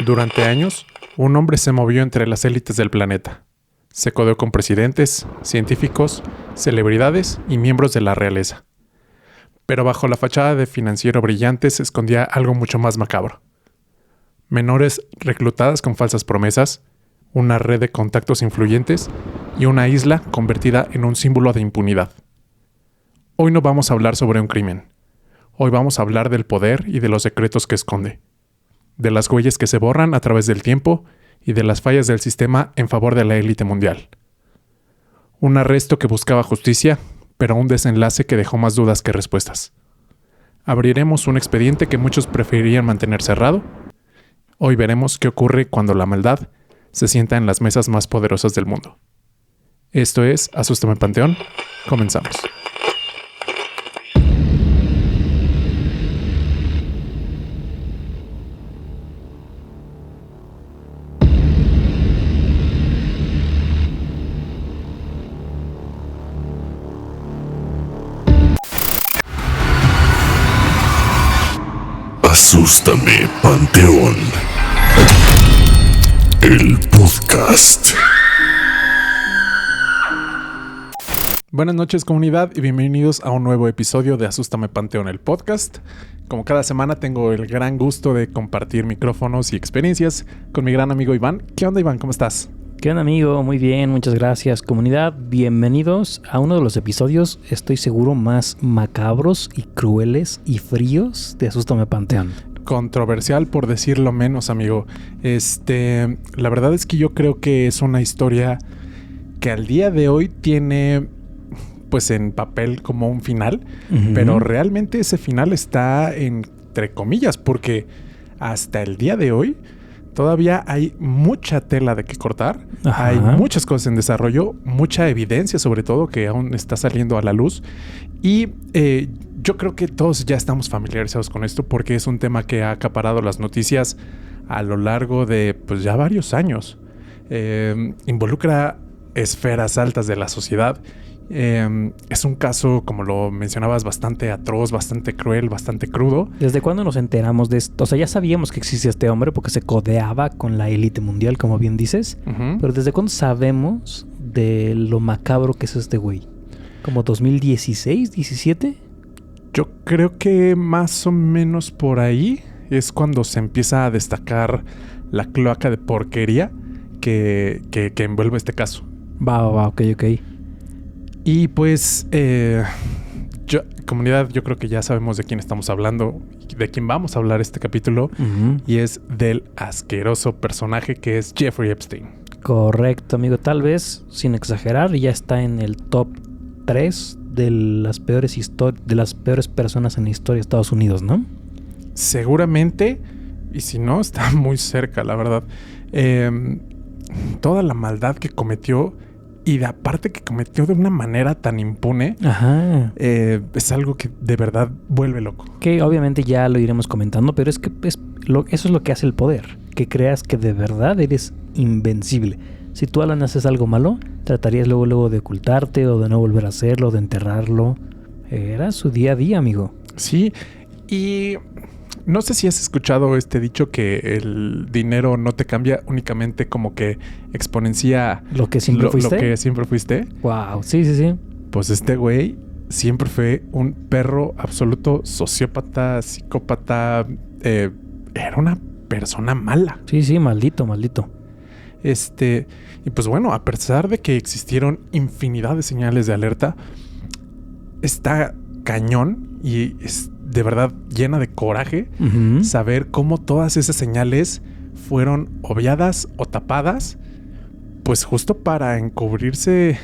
Durante años, un hombre se movió entre las élites del planeta. Se codeó con presidentes, científicos, celebridades y miembros de la realeza. Pero bajo la fachada de financiero brillante se escondía algo mucho más macabro. Menores reclutadas con falsas promesas, una red de contactos influyentes y una isla convertida en un símbolo de impunidad. Hoy no vamos a hablar sobre un crimen. Hoy vamos a hablar del poder y de los secretos que esconde. De las huellas que se borran a través del tiempo y de las fallas del sistema en favor de la élite mundial. Un arresto que buscaba justicia, pero un desenlace que dejó más dudas que respuestas. Abriremos un expediente que muchos preferirían mantener cerrado. Hoy veremos qué ocurre cuando la maldad se sienta en las mesas más poderosas del mundo. Esto es Asústame Panteón. Comenzamos. Asústame Panteón, el podcast. Buenas noches, comunidad, y bienvenidos a un nuevo episodio de Asústame Panteón, el podcast. Como cada semana tengo el gran gusto de compartir micrófonos y experiencias con mi gran amigo Iván. ¿Qué onda, Iván? ¿Cómo estás? ¿Qué onda, amigo? Muy bien, muchas gracias, comunidad. Bienvenidos a uno de los episodios, estoy seguro, más macabros y crueles y fríos de Asústame Panteón. Controversial, por decirlo menos, amigo. La verdad es que yo creo que es una historia que al día de hoy tiene, pues, en papel como un final, pero realmente ese final está entre comillas, porque hasta el día de hoy todavía hay mucha tela de que cortar. Ajá. Hay muchas cosas en desarrollo, mucha evidencia sobre todo que aún está saliendo a la luz. Y yo creo que todos ya estamos familiarizados con esto porque es un tema que ha acaparado las noticias a lo largo de, pues, ya varios años. Involucra esferas altas de la sociedad. Es un caso, como lo mencionabas, bastante atroz, bastante cruel, bastante crudo. ¿Desde cuándo nos enteramos de esto? O sea, ya sabíamos que existía este hombre porque se codeaba con la élite mundial, como bien dices. Pero ¿desde cuándo sabemos de lo macabro que es este güey? ¿Como 2016, 17? Yo creo que más o menos por ahí es cuando se empieza a destacar la cloaca de porquería que envuelve este caso. Ok. Y pues, comunidad, yo creo que ya sabemos de quién estamos hablando, de quién vamos a hablar este capítulo, y es del asqueroso personaje que es Jeffrey Epstein. Correcto, amigo. Tal vez, sin exagerar, ya está en el top 3 de las peores personas en la historia de Estados Unidos, ¿no? Seguramente, y si no, está muy cerca, la verdad. Toda la maldad que cometió, y de aparte que cometió de una manera tan impune, es algo que de verdad vuelve loco. Que obviamente ya lo iremos comentando, pero es que eso es lo que hace el poder. Que creas que de verdad eres invencible. Si tú, Alan, haces algo malo, tratarías luego de ocultarte o de no volver a hacerlo, de enterrarlo. Era su día a día, amigo. Sí, y no sé si has escuchado este dicho que el dinero no te cambia, únicamente como que exponencia lo que siempre fuiste. Lo que siempre fuiste. Wow, sí. Pues este güey siempre fue un perro absoluto, sociópata, psicópata. Era una persona mala. Sí, maldito. Y pues bueno, a pesar de que existieron infinidad de señales de alerta, está cañón y es de verdad llena de coraje saber cómo todas esas señales fueron obviadas o tapadas, pues justo para encubrirse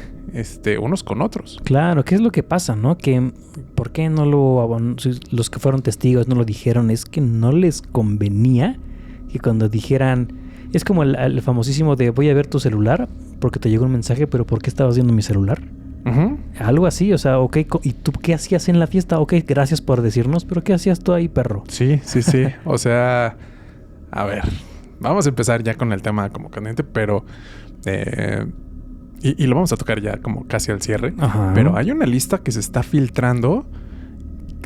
unos con otros. Claro, ¿qué es lo que pasa, no? Que ¿por qué no los que fueron testigos no lo dijeron? Es que no les convenía que cuando dijeran. Es como el famosísimo de voy a ver tu celular porque te llegó un mensaje, pero ¿por qué estabas viendo mi celular? Algo así, o sea, ok, ¿y tú qué hacías en la fiesta? Ok, gracias por decirnos, pero ¿qué hacías tú ahí, perro? Sí. O sea, a ver, vamos a empezar ya con el tema como candente, pero y lo vamos a tocar ya como casi al cierre. Pero hay una lista que se está filtrando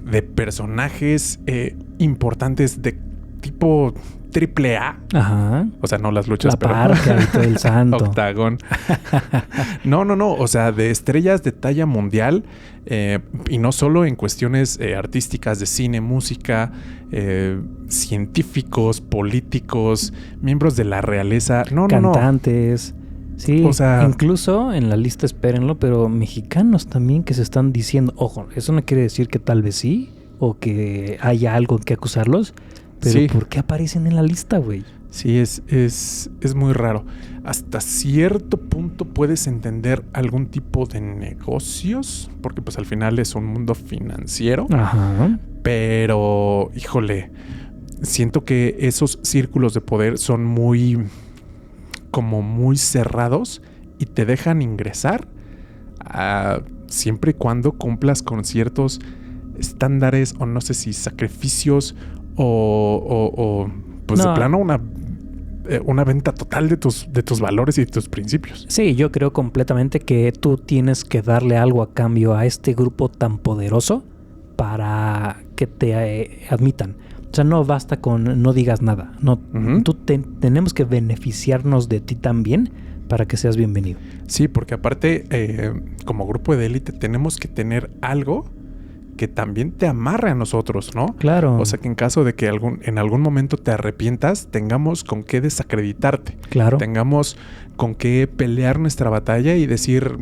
de personajes importantes de tipo triple A. Ajá. O sea, no las luchas, La pero... Parca y todo el santo. Octagón. No. O sea, de estrellas de talla mundial. Y no solo en cuestiones artísticas de cine, música, científicos, políticos, miembros de la realeza. Cantantes. Sí, O sea... incluso en la lista, espérenlo, pero mexicanos también que se están diciendo, ojo, eso no quiere decir que tal vez sí, o que haya algo en que acusarlos, pero Sí. ¿por qué aparecen en la lista, güey? Sí, es muy raro. Hasta cierto punto puedes entender algún tipo de negocios, porque pues al final es un mundo financiero. Ajá. Pero, híjole, siento que esos círculos de poder son muy cerrados y te dejan ingresar siempre y cuando cumplas con ciertos estándares o no sé si sacrificios o pues No. de plano una venta total de tus valores y de tus principios. Sí, yo creo completamente que tú tienes que darle algo a cambio a este grupo tan poderoso para que te admitan. O sea, no basta con no digas nada. No, Ujú. tenemos que beneficiarnos de ti también para que seas bienvenido. Sí, porque aparte, como grupo de élite, tenemos que tener algo que también te amarre a nosotros, ¿no? Claro. O sea, que en caso de que en algún momento te arrepientas, tengamos con qué desacreditarte. Claro. Tengamos con qué pelear nuestra batalla y decir,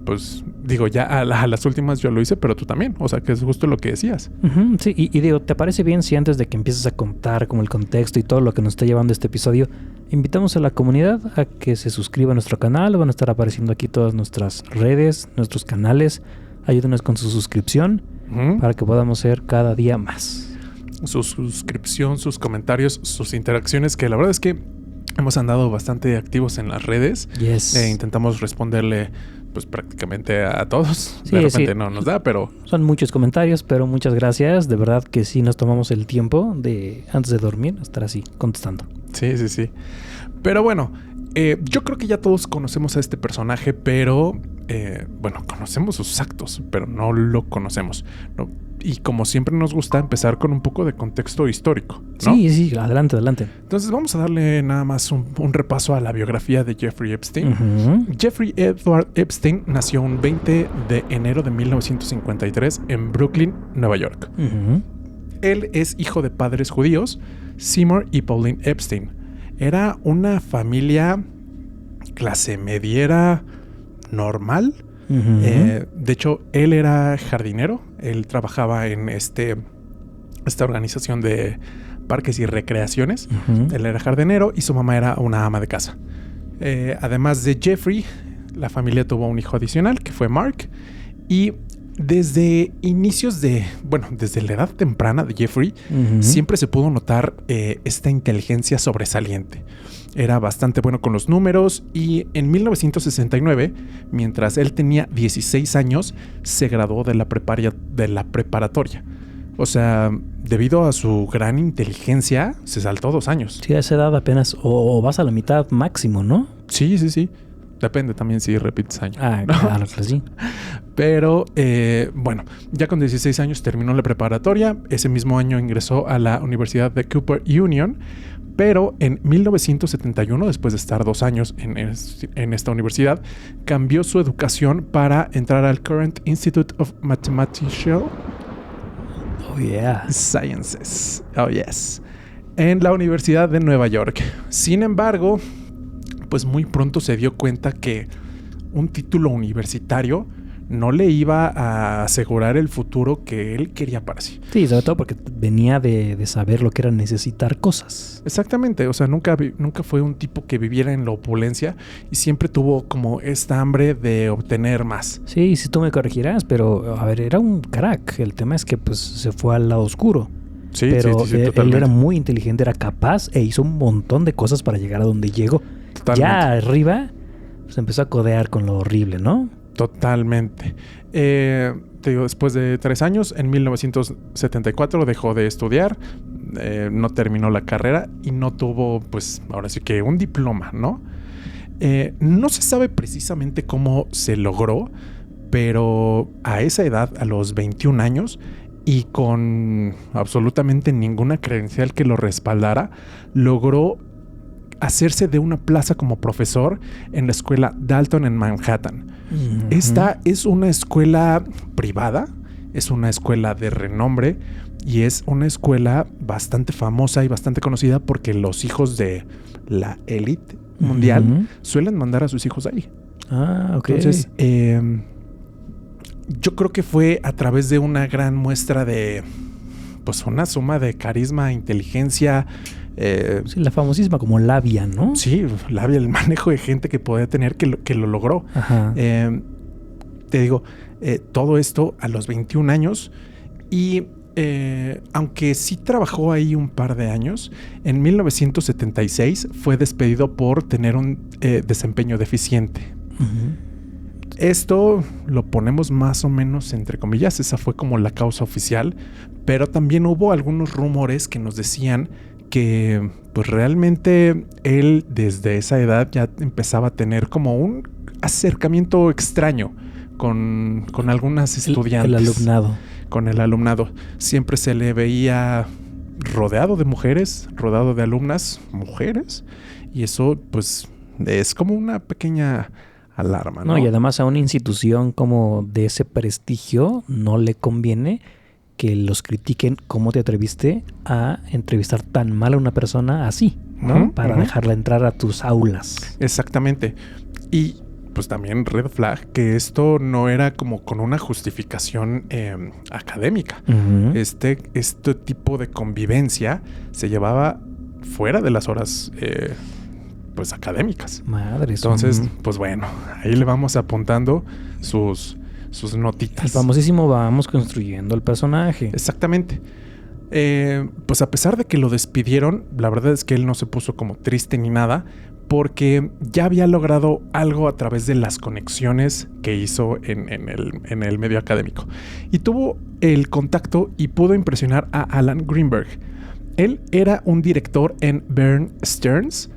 pues, digo, ya a las últimas yo lo hice, pero tú también. O sea, que es justo lo que decías. Ujú, sí, y digo, ¿te parece bien si antes de que empieces a contar como el contexto y todo lo que nos está llevando este episodio, invitamos a la comunidad a que se suscriba a nuestro canal? Van a estar apareciendo aquí todas nuestras redes, nuestros canales. Ayúdenos con su suscripción Ujú. para que podamos ser cada día más. Su suscripción, sus comentarios, sus interacciones, que la verdad es que hemos andado bastante activos en las redes. Yes. Intentamos responderle pues prácticamente a todos. Sí, De repente sí. no nos da, pero Son muchos comentarios, pero muchas gracias. De verdad que sí nos tomamos el tiempo de antes de dormir estar así contestando. sí. Pero bueno, yo creo que ya todos conocemos a este personaje, pero bueno, conocemos sus actos, pero no lo conocemos, ¿no? Y como siempre nos gusta empezar con un poco de contexto histórico, ¿no? Sí, adelante. Entonces vamos a darle nada más un repaso a la biografía de Jeffrey Epstein. Ujú. Jeffrey Edward Epstein nació un 20 de enero de 1953 en Brooklyn, Nueva York. Ujú. Él es hijo de padres judíos, Seymour y Pauline Epstein. Era una familia clase mediera normal. Ujú. De hecho, él era jardinero. Él trabajaba en esta organización de parques y recreaciones. Ujú. Él era jardinero y su mamá era una ama de casa. Además de Jeffrey, la familia tuvo un hijo adicional que fue Mark. Y desde desde la edad temprana de Jeffrey, Ujú. siempre se pudo notar esta inteligencia sobresaliente. Era bastante bueno con los números y en 1969, mientras él tenía 16 años, se graduó de la preparatoria. O sea, debido a su gran inteligencia, se saltó 2 años. Sí, a esa edad apenas o vas a la mitad máximo, ¿no? Sí. Depende también si repites año. Ah, claro que sí. Pero bueno, ya con 16 años terminó la preparatoria. Ese mismo año ingresó a la Universidad de Cooper Union. Pero en 1971, después de estar 2 años en esta universidad, cambió su educación para entrar al Current Institute of Mathematical Oh, yeah. Sciences. Oh, yes. En la Universidad de Nueva York. Sin embargo, pues muy pronto se dio cuenta que un título universitario no le iba a asegurar el futuro que él quería para sí. Sí, sobre todo porque venía de saber lo que era necesitar cosas. Exactamente, o sea, nunca fue un tipo que viviera en la opulencia y siempre tuvo como esta hambre de obtener más. Sí, si tú me corregirás, pero a ver, era un crack. El tema es que pues se fue al lado oscuro. Sí, Pero sí, él totalmente. era muy inteligente, era capaz e hizo un montón de cosas para llegar a donde llegó. Totalmente. Ya arriba, pues empezó a codear con lo horrible, ¿no? Totalmente. Te digo, después de 3 años, en 1974 dejó de estudiar, no terminó la carrera y no tuvo, pues, ahora sí que un diploma, ¿no? No se sabe precisamente cómo se logró, pero a esa edad, a los 21 años, y con absolutamente ninguna credencial que lo respaldara, logró hacerse de una plaza como profesor en la escuela Dalton en Manhattan. Ujú. Esta es una escuela privada, es una escuela de renombre y es una escuela bastante famosa y bastante conocida porque los hijos de la élite mundial Ujú. suelen mandar a sus hijos ahí. Ah, ok. Entonces, yo creo que fue a través de una gran muestra de, pues, una suma de carisma, inteligencia, Sí, la famosísima como labia, ¿no? sí, el manejo de gente que podía tener que lo logró. Ajá. Te digo, todo esto a los 21 años y aunque sí trabajó ahí un par de años, en 1976 fue despedido por tener un desempeño deficiente. Ujú. Esto lo ponemos más o menos entre comillas, esa fue como la causa oficial, pero también hubo algunos rumores que nos decían que pues realmente él desde esa edad ya empezaba a tener como un acercamiento extraño con algunas estudiantes. El alumnado. Con el alumnado. Siempre se le veía rodeado de mujeres, rodeado de alumnas mujeres, y eso pues es como una pequeña alarma, ¿no? No, y además a una institución como de ese prestigio no le conviene que los critiquen cómo te atreviste a entrevistar tan mal a una persona así, ¿no? Ujú, Para ujú. dejarla entrar a tus aulas. Exactamente. Y pues también red flag que esto no era como con una justificación académica. Ujú. Este tipo de convivencia se llevaba fuera de las horas pues académicas. Madres. Entonces, ujú. pues bueno, ahí le vamos apuntando sus notitas. El famosísimo vamos construyendo el personaje. Exactamente. Pues a pesar de que lo despidieron, la verdad es que él no se puso como triste ni nada, porque ya había logrado algo a través de las conexiones que hizo en el medio académico. Y tuvo el contacto y pudo impresionar a Alan Greenberg. Él era un director en Bear Stearns,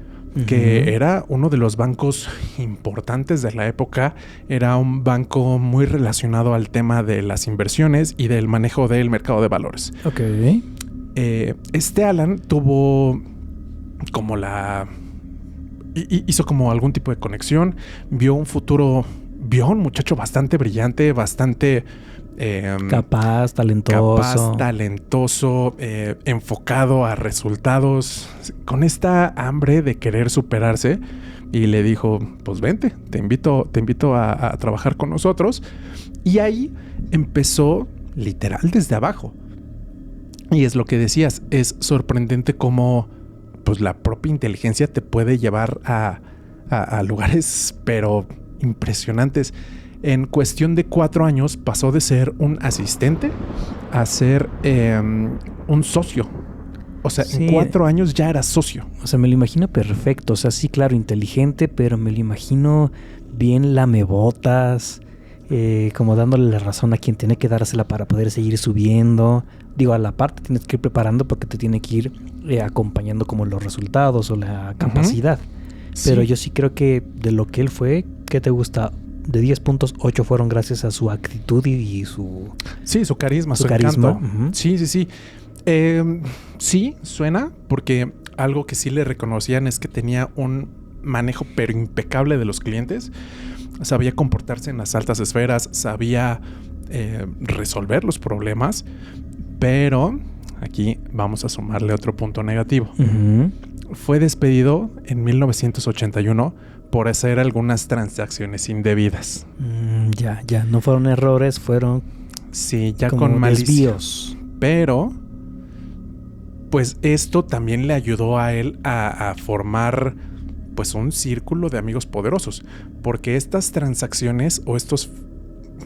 que Ujú. era uno de los bancos importantes de la época. Era un banco muy relacionado al tema de las inversiones y del manejo del mercado de valores. Ok. Este Alan tuvo como hizo como algún tipo de conexión, vio un muchacho bastante brillante, bastante Capaz, talentoso. enfocado a resultados, con esta hambre de querer superarse, y le dijo, pues vente, te invito a trabajar con nosotros. Y ahí empezó literal desde abajo. Y es lo que decías, es sorprendente cómo pues la propia inteligencia te puede llevar a lugares pero impresionantes. En cuestión de 4 años pasó de ser un asistente a ser un socio. O sea, Sí. en 4 años ya era socio. O sea, me lo imagino perfecto. O sea, sí, claro, inteligente, pero me lo imagino bien lamebotas, como dándole la razón a quien tiene que dársela para poder seguir subiendo. Digo, a la parte tienes que ir preparando porque te tiene que ir acompañando como los resultados o la capacidad. Pero Sí. yo sí creo que de lo que él fue, ¿qué te gusta? De 10 puntos, 8 fueron gracias a su actitud y su... Sí, su carisma, Su su carisma, encanto. ujú. Sí. Sí, suena, porque algo que sí le reconocían es que tenía un manejo pero impecable de los clientes. Sabía comportarse en las altas esferas, sabía resolver los problemas, pero aquí vamos a sumarle otro punto negativo. Ujú. Fue despedido en 1981 por hacer algunas transacciones indebidas. Ya. No fueron errores, fueron Sí, ya como con malicia. desvíos. Pero, pues esto también le ayudó a él a formar pues un círculo de amigos poderosos. Porque estas transacciones o estos,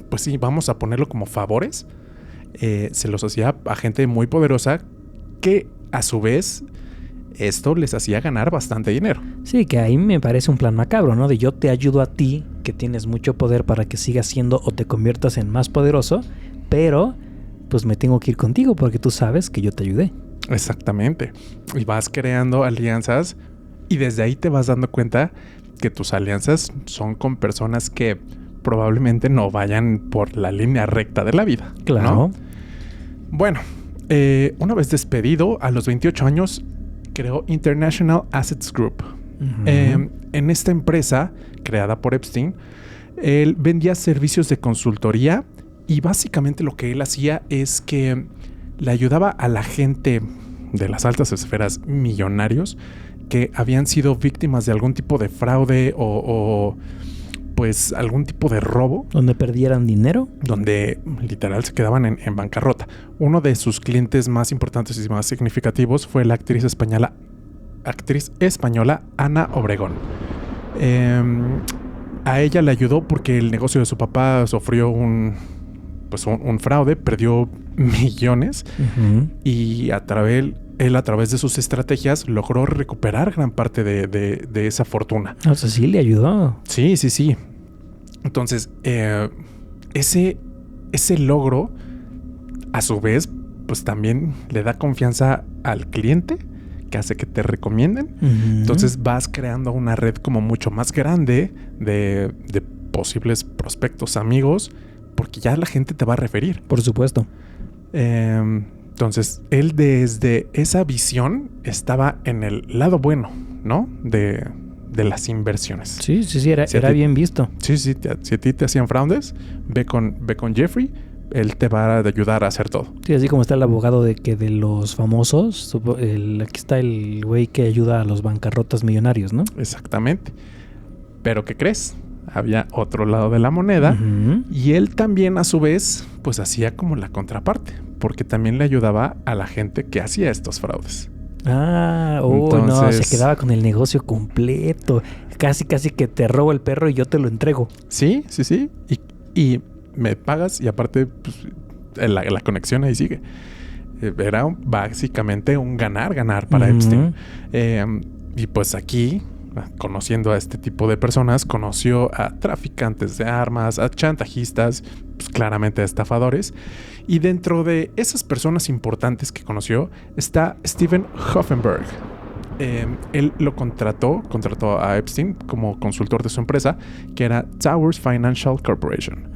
pues sí, vamos a ponerlo como favores, se los hacía a gente muy poderosa que a su vez esto les hacía ganar bastante dinero. Sí, que ahí me parece un plan macabro, ¿no? De yo te ayudo a ti, que tienes mucho poder para que sigas siendo o te conviertas en más poderoso, pero pues me tengo que ir contigo porque tú sabes que yo te ayudé. Exactamente. Y vas creando alianzas y desde ahí te vas dando cuenta que tus alianzas son con personas que probablemente no vayan por la línea recta de la vida. Claro. ¿no? Bueno, una vez despedido, a los 28 años, creó International Assets Group. En esta empresa, creada por Epstein, él vendía servicios de consultoría y básicamente lo que él hacía es que le ayudaba a la gente de las altas esferas, millonarios, que habían sido víctimas de algún tipo de fraude o pues algún tipo de robo. ¿Donde perdieran dinero? Donde literal se quedaban en bancarrota. Uno de sus clientes más importantes y más significativos fue la actriz española Ana Obregón. A ella le ayudó porque el negocio de su papá sufrió un fraude, perdió millones y a través de sus estrategias logró recuperar gran parte de esa fortuna. O sea, sí le ayudó. Sí. Entonces, ese logro, a su vez, pues también le da confianza al cliente, que hace que te recomienden. Entonces vas creando una red como mucho más grande de posibles prospectos, amigos, porque ya la gente te va a referir. Por supuesto. Entonces, él desde esa visión estaba en el lado bueno, ¿no? De las inversiones. Sí, era bien visto. Sí, si a ti te hacían fraudes, ve con Jeffrey, él te va a ayudar a hacer todo. Sí, así como está el abogado de los famosos, aquí está el güey que ayuda a los bancarrotas millonarios, ¿no? Exactamente. Pero ¿qué crees? Había otro lado de la moneda y él también a su vez pues hacía como la contraparte, porque también le ayudaba a la gente que hacía estos fraudes. Entonces, no, se quedaba con el negocio completo. Casi que te robo el perro y yo te lo entrego. Sí. Y me pagas y aparte pues, la conexión ahí sigue. Era básicamente un ganar para Epstein. Y pues aquí, conociendo a este tipo de personas, conoció a traficantes de armas, a chantajistas, pues claramente a estafadores. Y dentro de esas personas importantes que conoció está Steven Hoffenberg. Él lo contrató a Epstein como consultor de su empresa, que era Towers Financial Corporation.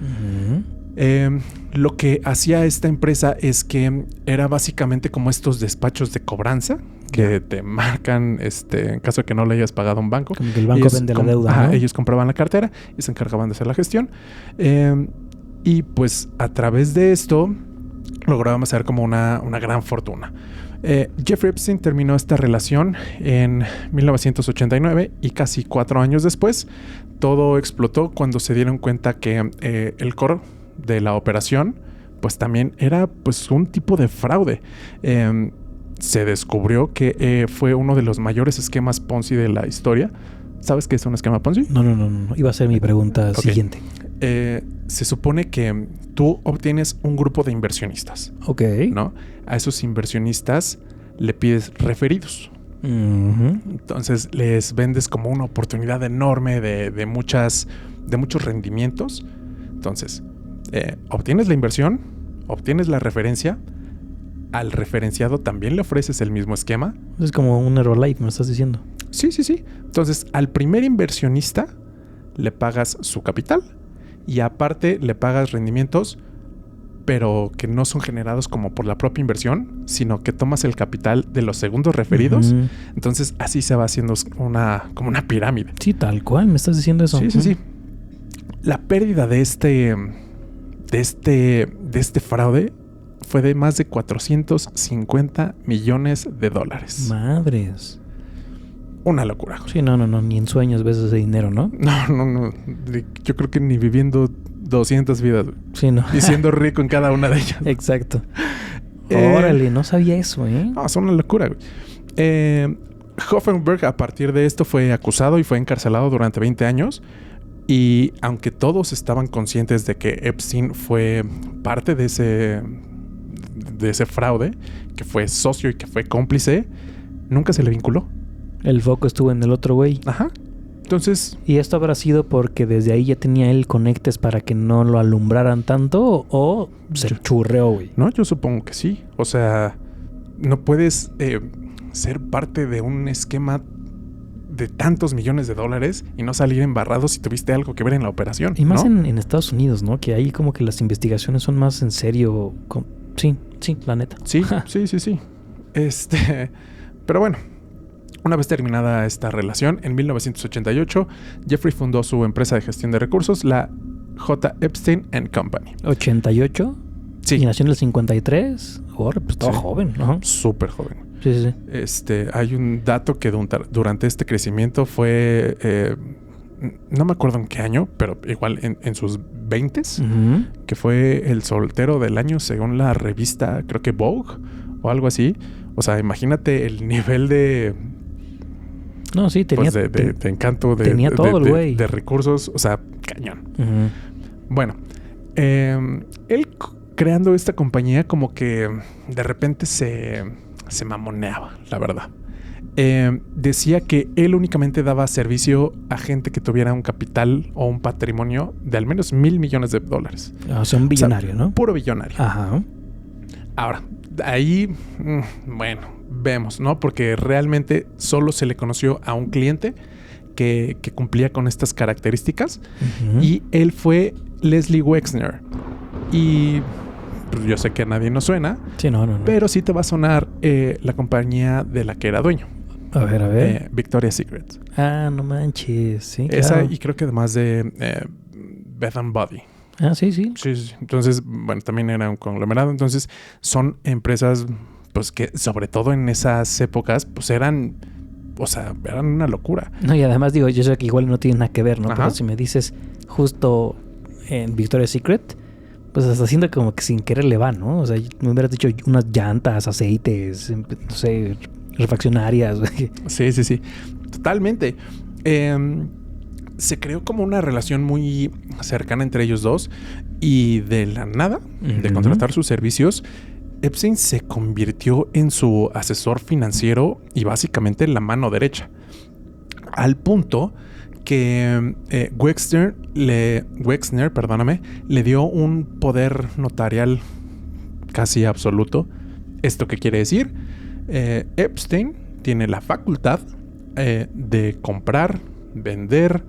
Lo que hacía esta empresa es que era básicamente como estos despachos de cobranza que te marcan en caso de que no le hayas pagado a un banco. Como que el banco vende la deuda, ¿no? Ellos compraban la cartera y se encargaban de hacer la gestión. Y pues a través de esto lograban hacer como una gran fortuna. Jeffrey Epstein terminó esta relación en 1989 y casi 4 años después todo explotó cuando se dieron cuenta que el core de la operación pues también era pues un tipo de fraude. Se descubrió que fue uno de los mayores esquemas Ponzi de la historia. ¿Sabes qué es un esquema Ponzi? No. Iba a ser mi pregunta siguiente. Se supone que tú obtienes un grupo de inversionistas. Ok. ¿No? A esos inversionistas le pides referidos. Entonces les vendes como una oportunidad enorme de muchos rendimientos. Entonces, obtienes la inversión, obtienes la referencia. Al referenciado también le ofreces el mismo esquema. Es como un Herbalife, me estás diciendo. Sí. Entonces, al primer inversionista le pagas su capital y aparte le pagas rendimientos, pero que no son generados como por la propia inversión, sino que tomas el capital de los segundos referidos. Entonces, así se va haciendo como una pirámide. Sí, tal cual, me estás diciendo eso. Sí. La pérdida de este fraude fue de más de $450 millones. Madres. Una locura. Sí, no. Ni en sueños ves ese dinero, ¿no? No. Yo creo que ni viviendo 200 vidas. Sí, no. Y siendo rico en cada una de ellas. Exacto. Órale, no sabía eso, ¿eh? No, es una locura, güey. Hoffenberg, a partir de esto, fue acusado y fue encarcelado durante 20 años. Y aunque todos estaban conscientes de que Epstein fue parte de ese fraude, que fue socio y que fue cómplice, nunca se le vinculó. El foco estuvo en el otro güey. Ajá. Entonces... ¿Y esto habrá sido porque desde ahí ya tenía él conectes para que no lo alumbraran tanto o se churreó, güey? No, yo supongo que sí. O sea, no puedes ser parte de un esquema de tantos millones de dólares y no salir embarrado si tuviste algo que ver en la operación. Y más ¿no? en Estados Unidos, ¿no? Que ahí como que las investigaciones son más en serio. Sí, la neta. Sí. Pero bueno, una vez terminada esta relación, en 1988, Jeffrey fundó su empresa de gestión de recursos, la J. Epstein & Company. 88. Sí. Y nació en el 53. Pues estaba joven, ¿no? Súper joven. Sí. Hay un dato que durante este crecimiento fue... no me acuerdo en qué año, pero igual en sus 20s, que fue el soltero del año según la revista, creo que Vogue o algo así. O sea, imagínate el nivel de... No, sí, tenía... Pues de encanto, tenía todo el güey. De recursos, o sea, cañón. Bueno, él creando esta compañía como que de repente se mamoneaba, la verdad. Decía que él únicamente daba servicio a gente que tuviera un capital o un patrimonio de al menos $1,000 millones. O sea, un billonario, ¿no? Puro billonario. Ajá. Ahora, ahí, bueno, vemos, ¿no? Porque realmente solo se le conoció a un cliente que cumplía con estas características. Y él fue Leslie Wexner. Y pues, yo sé que a nadie nos suena. Sí, no. Pero sí te va a sonar la compañía de la que era dueño. A ver. Victoria's Secret. Ah, no manches. Sí, esa, claro. y creo que además de Bath & Body. Ah, sí. Sí. Entonces, bueno, también era un conglomerado. Entonces, son empresas, pues que sobre todo en esas épocas, pues eran una locura. No, y además digo, yo sé que igual no tiene nada que ver, ¿no? Ajá. Pero si me dices justo en Victoria's Secret, pues hasta haciendo como que sin querer le va, ¿no? O sea, me hubieras dicho unas llantas, aceites, no sé, refaccionarias. Sí. Totalmente. Se creó como una relación muy cercana entre ellos dos y de la nada, de contratar sus servicios, Epstein se convirtió en su asesor financiero y básicamente la mano derecha. Al punto que Wexner le dio un poder notarial casi absoluto. ¿Esto qué quiere decir? Epstein tiene la facultad de comprar, vender,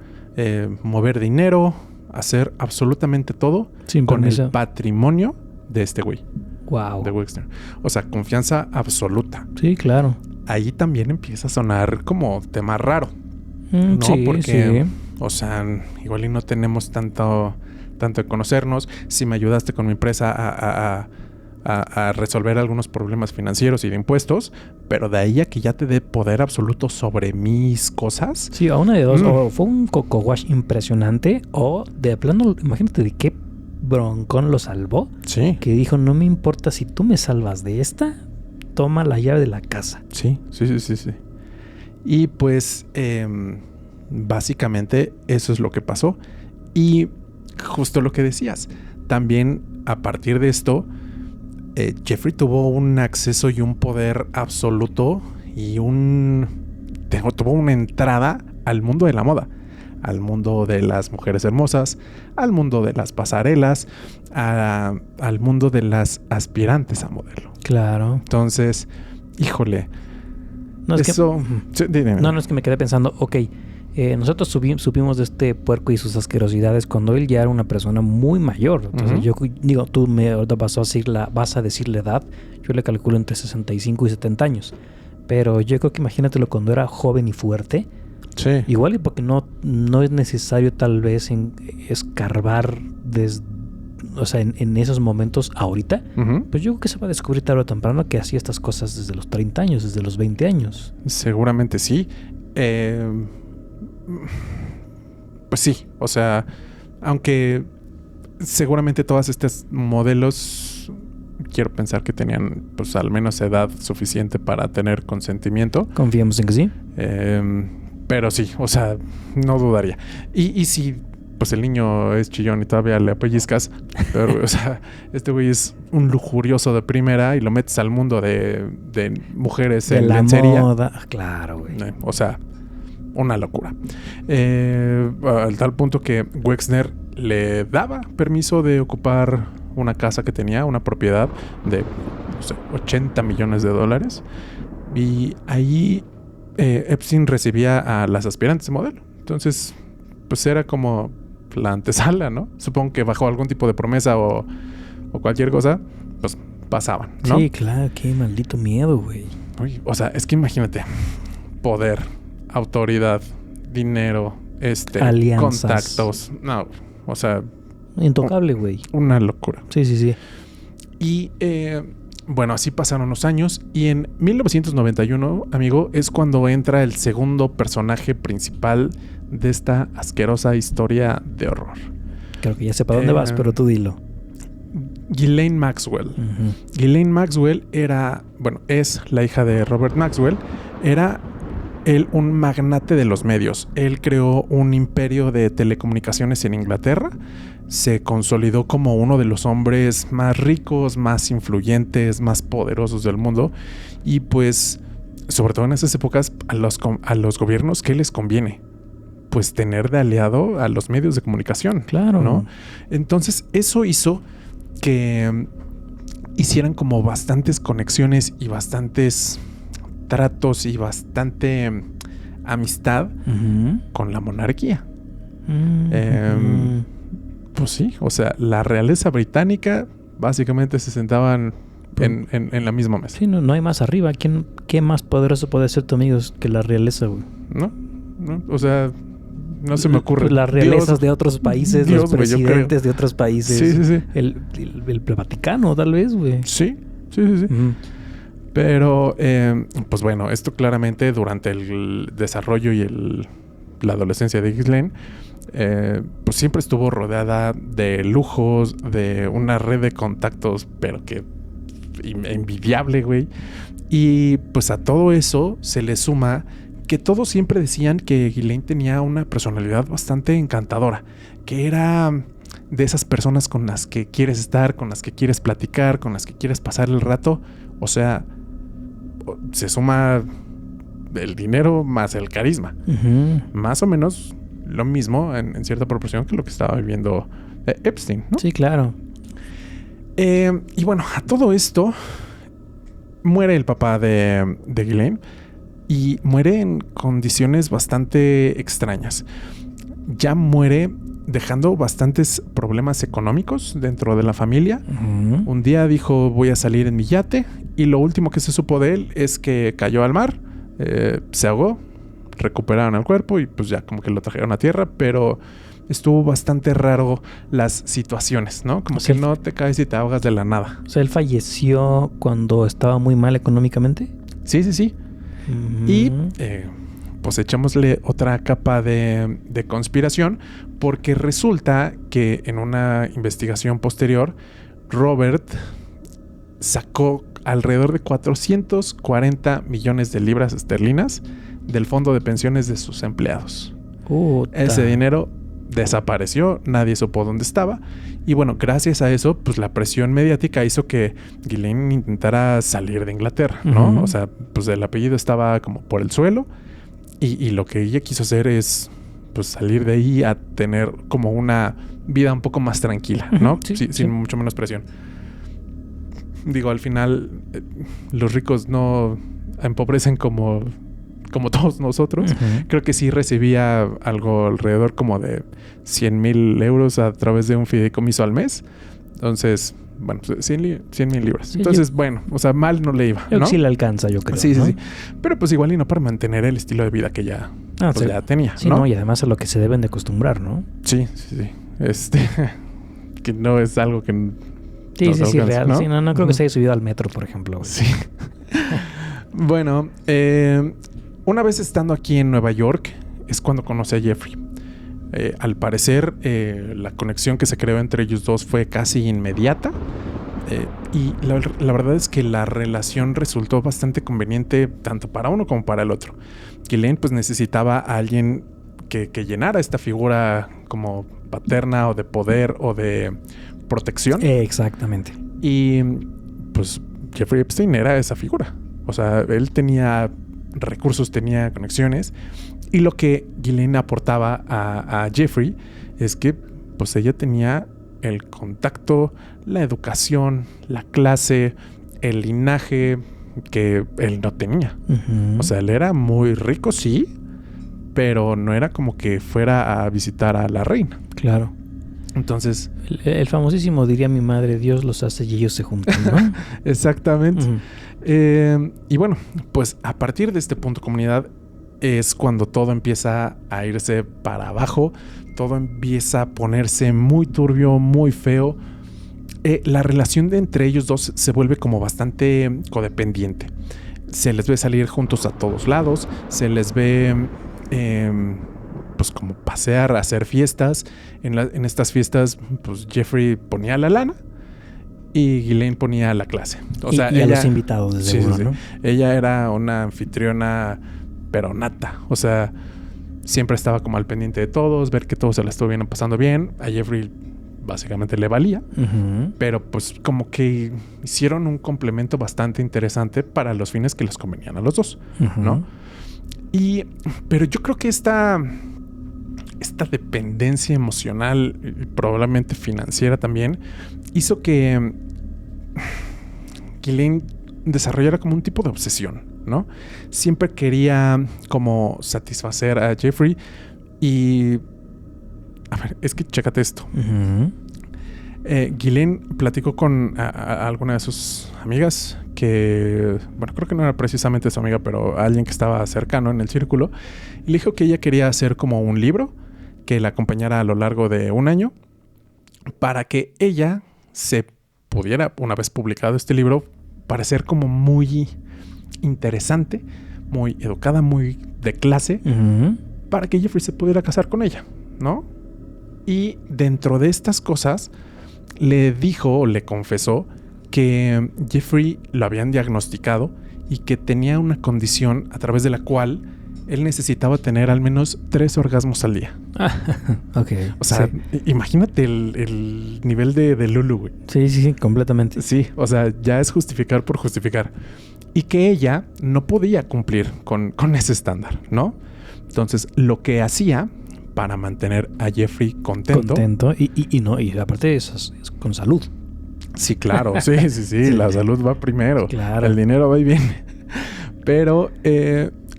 mover dinero, hacer absolutamente todo Sin con permiso. el patrimonio de este güey, Wow. de Wexner. O sea, confianza absoluta. Sí, claro. Ahí también empieza a sonar como tema raro. No, sí, porque, sí. o sea, igual y no tenemos tanto de conocernos. Si me ayudaste con mi empresa a resolver algunos problemas financieros y de impuestos, pero de ahí a que ya te dé poder absoluto sobre mis cosas. Sí, a una de dos. O fue un coco wash impresionante, o de plano, imagínate de qué broncón lo salvó. Sí. Que dijo, no me importa si tú me salvas de esta, toma la llave de la casa. Sí. Y pues básicamente eso es lo que pasó. Y justo lo que decías, también a partir de esto, Jeffrey tuvo un acceso y un poder absoluto y tuvo una entrada al mundo de la moda, al mundo de las mujeres hermosas, al mundo de las pasarelas, al mundo de las aspirantes a modelo. Claro. Entonces, híjole, No, es eso... que, no, es que me quedé pensando, ok, nosotros supimos de este puerco y sus asquerosidades cuando él ya era una persona muy mayor. Entonces yo digo, tú ahorita vas a decir la edad, yo le calculo entre 65 y 70 años. Pero yo creo que imagínatelo cuando era joven y fuerte. Sí. Igual y porque no es necesario tal vez escarbar en esos momentos ahorita. Pues yo creo que se va a descubrir tarde o temprano que hacía estas cosas desde los 30 años, desde los 20 años. Seguramente sí. Pues sí, o sea, aunque seguramente todas estas modelos, quiero pensar que tenían pues al menos edad suficiente para tener consentimiento. Confiamos en que sí. Pero sí, o sea, no dudaría. Y si pues el niño es chillón y todavía le pellizcas, pero, o sea, este güey es un lujurioso de primera y lo metes al mundo de mujeres De en la lencería. moda. Claro, güey. O sea, una locura. Al tal punto que Wexner le daba permiso de ocupar una casa que tenía, una propiedad de no sé, $80 millones. Y ahí Epstein recibía a las aspirantes de modelo. Entonces, pues era como la antesala, ¿no? Supongo que bajo algún tipo de promesa o cualquier cosa, pues pasaban, ¿no? Sí, claro, qué maldito miedo, güey. Uy, o sea, es que imagínate, poder, autoridad, dinero, alianzas, contactos, no, o sea, intocable, güey. una locura. Sí, sí, sí. Y bueno, así pasaron los años y en 1991, amigo, es cuando entra el segundo personaje principal de esta asquerosa historia de horror. Creo que ya sé para dónde vas, pero tú dilo. Ghislaine Maxwell. Ghislaine Maxwell es la hija de Robert Maxwell. Era él un magnate de los medios. Él creó un imperio de telecomunicaciones en Inglaterra. Se consolidó como uno de los hombres más ricos, más influyentes, más poderosos del mundo. Y pues, sobre todo en esas épocas, a los gobiernos, ¿qué les conviene? Pues tener de aliado a los medios de comunicación. Claro. ¿No? Entonces, eso hizo que hicieran como bastantes conexiones y bastantes tratos y bastante amistad con la monarquía. Pues sí, o sea, la realeza británica básicamente se sentaban en la misma mesa. Sí, no hay más arriba. ¿Qué más poderoso puede ser tu amigo que la realeza, güey? ¿No? O sea, no se me ocurre. Las realezas de otros países, los presidentes de otros países. Sí. El Vaticano, tal vez, güey. Sí. Pero, pues bueno, esto claramente durante el desarrollo y la adolescencia de Ghislaine, pues siempre estuvo rodeada de lujos, de una red de contactos, pero que envidiable, güey. Y pues a todo eso se le suma que todos siempre decían que Ghislaine tenía una personalidad bastante encantadora, que era de esas personas con las que quieres estar, con las que quieres platicar, con las que quieres pasar el rato. O sea, se suma el dinero más el carisma. Más o menos lo mismo en cierta proporción que lo que estaba viviendo Epstein, ¿no? Sí, claro. Y bueno, a todo esto muere el papá de Ghislaine y muere en condiciones bastante extrañas. Ya muere dejando bastantes problemas económicos dentro de la familia. Un día dijo, voy a salir en mi yate, y lo último que se supo de él es que cayó al mar, se ahogó, recuperaron el cuerpo y pues ya como que lo trajeron a tierra, pero estuvo bastante raro las situaciones, ¿no? Como que no te caes y te ahogas de la nada. O sea, él falleció cuando estaba muy mal económicamente. Sí. Y pues echémosle otra capa de conspiración, porque resulta que en una investigación posterior, Robert sacó alrededor de 440 millones de libras esterlinas del fondo de pensiones de sus empleados. Ese dinero desapareció, nadie supo dónde estaba. Y bueno, gracias a eso, pues la presión mediática hizo que Ghislaine intentara salir de Inglaterra, ¿no? O sea, pues el apellido estaba como por el suelo. Y lo que ella quiso hacer es pues salir de ahí a tener como una vida un poco más tranquila, ¿no? Sin mucho menos presión. Digo, al final los ricos no empobrecen como todos nosotros. Creo que sí recibía algo alrededor como de 100,000 euros a través de un fideicomiso al mes. Entonces, bueno, 100,000 libras. Sí, entonces, bueno, o sea, mal no le iba, ¿no? Sí le alcanza, yo creo. Sí. ¿no? Pero pues igual y no para mantener el estilo de vida que ya, ya tenía, sí, ¿no? Y además a lo que se deben de acostumbrar, ¿no? Sí. Que no es algo que... Sí, real. ¿No? Sí, no creo que se haya subido al metro, por ejemplo. Güey. Sí. Bueno, una vez estando aquí en Nueva York, es cuando conoce a Jeffrey. Al parecer, la conexión que se creó entre ellos dos fue casi inmediata. Y la verdad es que la relación resultó bastante conveniente tanto para uno como para el otro. Ghislaine pues necesitaba a alguien que llenara esta figura como paterna o de poder o de protección. Exactamente. Y pues Jeffrey Epstein era esa figura. O sea, él tenía recursos, tenía conexiones. Y lo que Ghislaine aportaba a Jeffrey es que pues ella tenía el contacto, la educación, la clase, el linaje que él no tenía. O sea, él era muy rico, sí, pero no era como que fuera a visitar a la reina. Claro. Entonces... El famosísimo, diría mi madre, Dios los hace y ellos se juntan, ¿no? Exactamente. Y bueno, pues a partir de este punto, comunidad, es cuando todo empieza a irse para abajo. Todo empieza a ponerse muy turbio, muy feo. La relación entre ellos dos se vuelve como bastante codependiente. Se les ve salir juntos a todos lados. Se les ve... pues como pasear, hacer fiestas. En estas fiestas, pues Jeffrey ponía la lana y Ghislaine ponía la clase. O sea, y ella, a los invitados, desde seguro, ¿no? Ella era una anfitriona, pero nata. O sea, siempre estaba como al pendiente de todos, ver que todos se la estuvieran pasando bien. A Jeffrey básicamente le valía. Pero pues como que hicieron un complemento bastante interesante para los fines que les convenían a los dos, ¿no? Pero yo creo que esta dependencia emocional y probablemente financiera también hizo que Ghislaine desarrollara como un tipo de obsesión, ¿no? Siempre quería como satisfacer a Jeffrey y... A ver, es que chécate esto. Ghislaine platicó con a alguna de sus amigas que... Bueno, creo que no era precisamente su amiga, pero alguien que estaba cercano en el círculo. Y le dijo que ella quería hacer como un libro que la acompañara a lo largo de un año para que ella se pudiera, una vez publicado este libro, parecer como muy interesante, muy educada, muy de clase, para que Jeffrey se pudiera casar con ella, ¿no? Y dentro de estas cosas le dijo o le confesó que Jeffrey lo habían diagnosticado y que tenía una condición a través de la cual él necesitaba tener al menos 3 orgasmos al día. Ok. O sea, sí. Imagínate el nivel de Lulu, güey. Sí, completamente. Sí, o sea, ya es justificar por justificar. Y que ella no podía cumplir con ese estándar, ¿no? Entonces, lo que hacía para mantener a Jeffrey contento. Y aparte es con salud. Sí, claro. Sí. La salud va primero. Claro. El dinero va y viene. Pero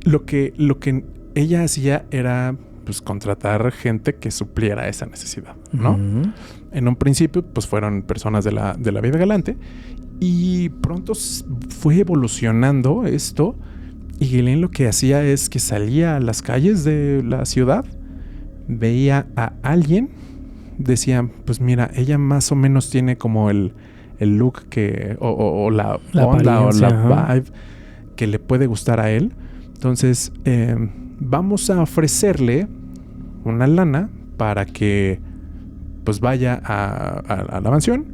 lo que ella hacía era pues contratar gente que supliera esa necesidad, ¿no? En un principio pues fueron personas de la vida galante y pronto fue evolucionando esto y Ghislaine lo que hacía es que salía a las calles de la ciudad, veía a alguien, decía pues mira, ella más o menos tiene como el look que o la onda o la vibe que le puede gustar a él. Entonces, vamos a ofrecerle una lana para que pues vaya a la mansión,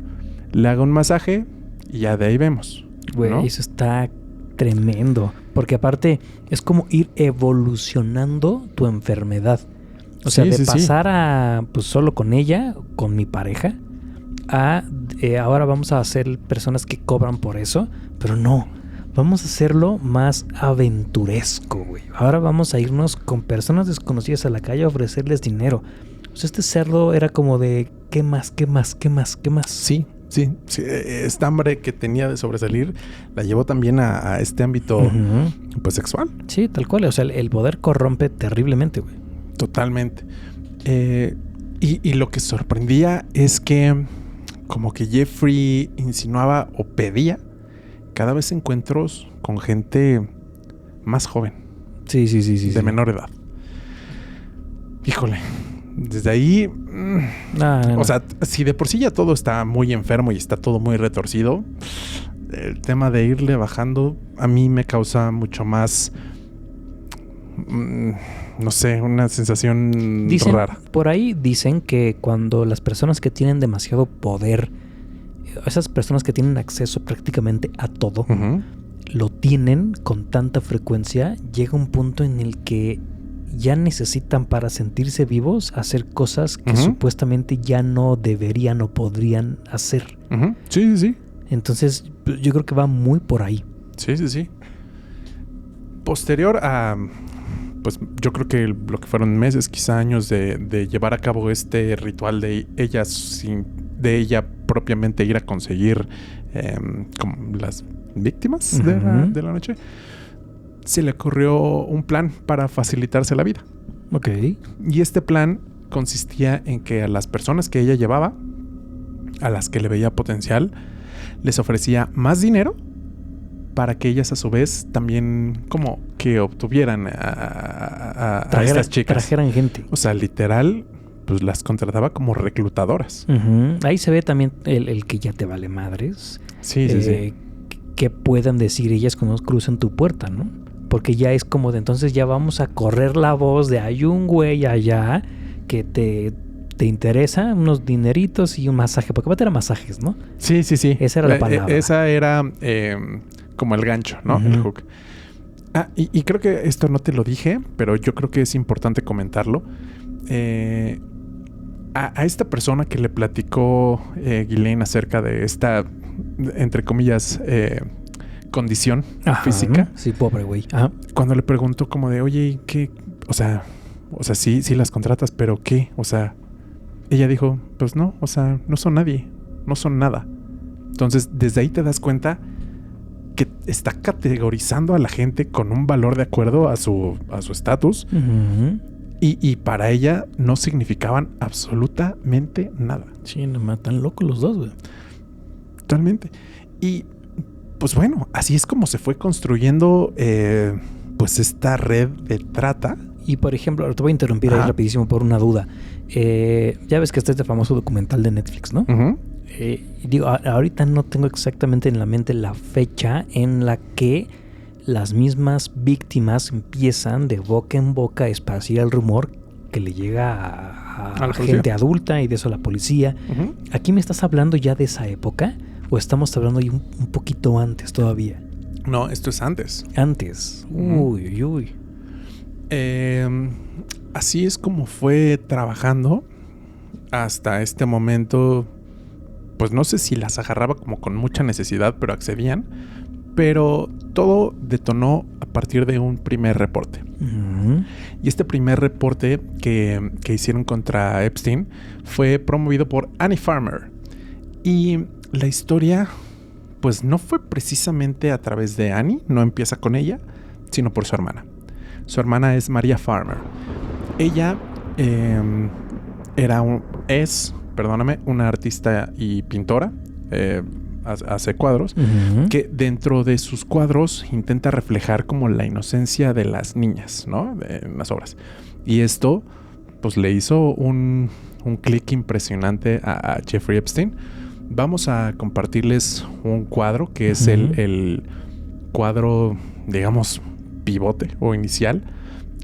le haga un masaje y ya de ahí vemos. Güey, ¿no? Eso está tremendo. Porque aparte es como ir evolucionando tu enfermedad. O sea, de pasar a pues solo con ella, con mi pareja, a ahora vamos a ser personas que cobran por eso, pero no. Vamos a hacerlo más aventuresco, güey. Ahora vamos a irnos con personas desconocidas a la calle a ofrecerles dinero. O sea, este cerdo era como de ¿qué más? Sí. Esta hambre que tenía de sobresalir la llevó también a este ámbito pues sexual. Sí, tal cual. O sea, el poder corrompe terriblemente, güey. Totalmente. Y lo que sorprendía es que como que Jeffrey insinuaba o pedía cada vez encuentros con gente más joven. Sí. De menor edad. Híjole. Desde ahí... O sea, si de por sí ya todo está muy enfermo y está todo muy retorcido, el tema de irle bajando a mí me causa mucho más... no sé, una sensación rara. Por ahí dicen que cuando las personas que tienen demasiado poder, esas personas que tienen acceso prácticamente a todo, lo tienen con tanta frecuencia, llega un punto en el que ya necesitan para sentirse vivos hacer cosas que supuestamente ya no deberían o podrían hacer. Sí. Entonces yo creo que va muy por ahí. Sí. Posterior a... Pues yo creo que lo que fueron meses, quizá años de llevar a cabo este ritual de ella propiamente ir a conseguir como las víctimas de la noche, se le ocurrió un plan para facilitarse la vida. Ok. Y este plan consistía en que a las personas que ella llevaba, a las que le veía potencial, les ofrecía más dinero para que ellas a su vez también como que obtuvieran a estas chicas. Trajeran gente. O sea, literal, pues las contrataba como reclutadoras. Uh-huh. Ahí se ve también el que ya te vale madres. Sí, sí. Que puedan decir ellas cuando cruzan tu puerta, ¿no? Porque ya es como de entonces ya vamos a correr la voz de hay un güey allá que te interesa unos dineritos y un masaje. Porque aparte eran masajes, ¿no? Sí, sí, sí. Esa era la palabra. Esa era como el gancho, ¿no? Uh-huh. El hook. Y creo que esto no te lo dije, pero yo creo que es importante comentarlo. A esta persona que le platicó Ghislaine acerca de esta, entre comillas, condición física. Sí, pobre güey. Ajá. Cuando le preguntó como de, oye, ¿qué? O sea, sí las contratas, pero ¿qué? O sea, ella dijo, pues no, o sea, no son nadie, no son nada. Entonces, desde ahí te das cuenta que está categorizando a la gente con un valor de acuerdo a su estatus. Uh-huh. Y para ella no significaban absolutamente nada. Sí, nos matan locos los dos, güey. Totalmente. Y pues bueno, así es como se fue construyendo pues esta red de trata. Y por ejemplo, te voy a interrumpir ahí rapidísimo por una duda. Ya ves que está este famoso documental de Netflix, ¿no? Uh-huh. Digo, ahorita no tengo exactamente en la mente la fecha en la que las mismas víctimas empiezan de boca en boca a esparcir el rumor que le llega a gente adulta y de eso a la policía. Uh-huh. ¿Aquí me estás hablando ya de esa época o estamos hablando ahí un poquito antes todavía? No, esto es antes. Antes. Uh-huh. Uy. Así es como fue trabajando hasta este momento. Pues no sé si las agarraba como con mucha necesidad, pero accedían. Pero todo detonó a partir de un primer reporte. Uh-huh. Y este primer reporte que hicieron contra Epstein fue promovido por Annie Farmer. Y la historia, pues no fue precisamente a través de Annie, no empieza con ella, sino por su hermana. Su hermana es Maria Farmer. Ella es una artista y pintora. Hace cuadros, uh-huh, que dentro de sus cuadros intenta reflejar como la inocencia de las niñas, ¿no? En las obras. Y esto, pues le hizo un clic impresionante a Jeffrey Epstein. Vamos a compartirles un cuadro que es uh-huh, el cuadro, digamos, pivote o inicial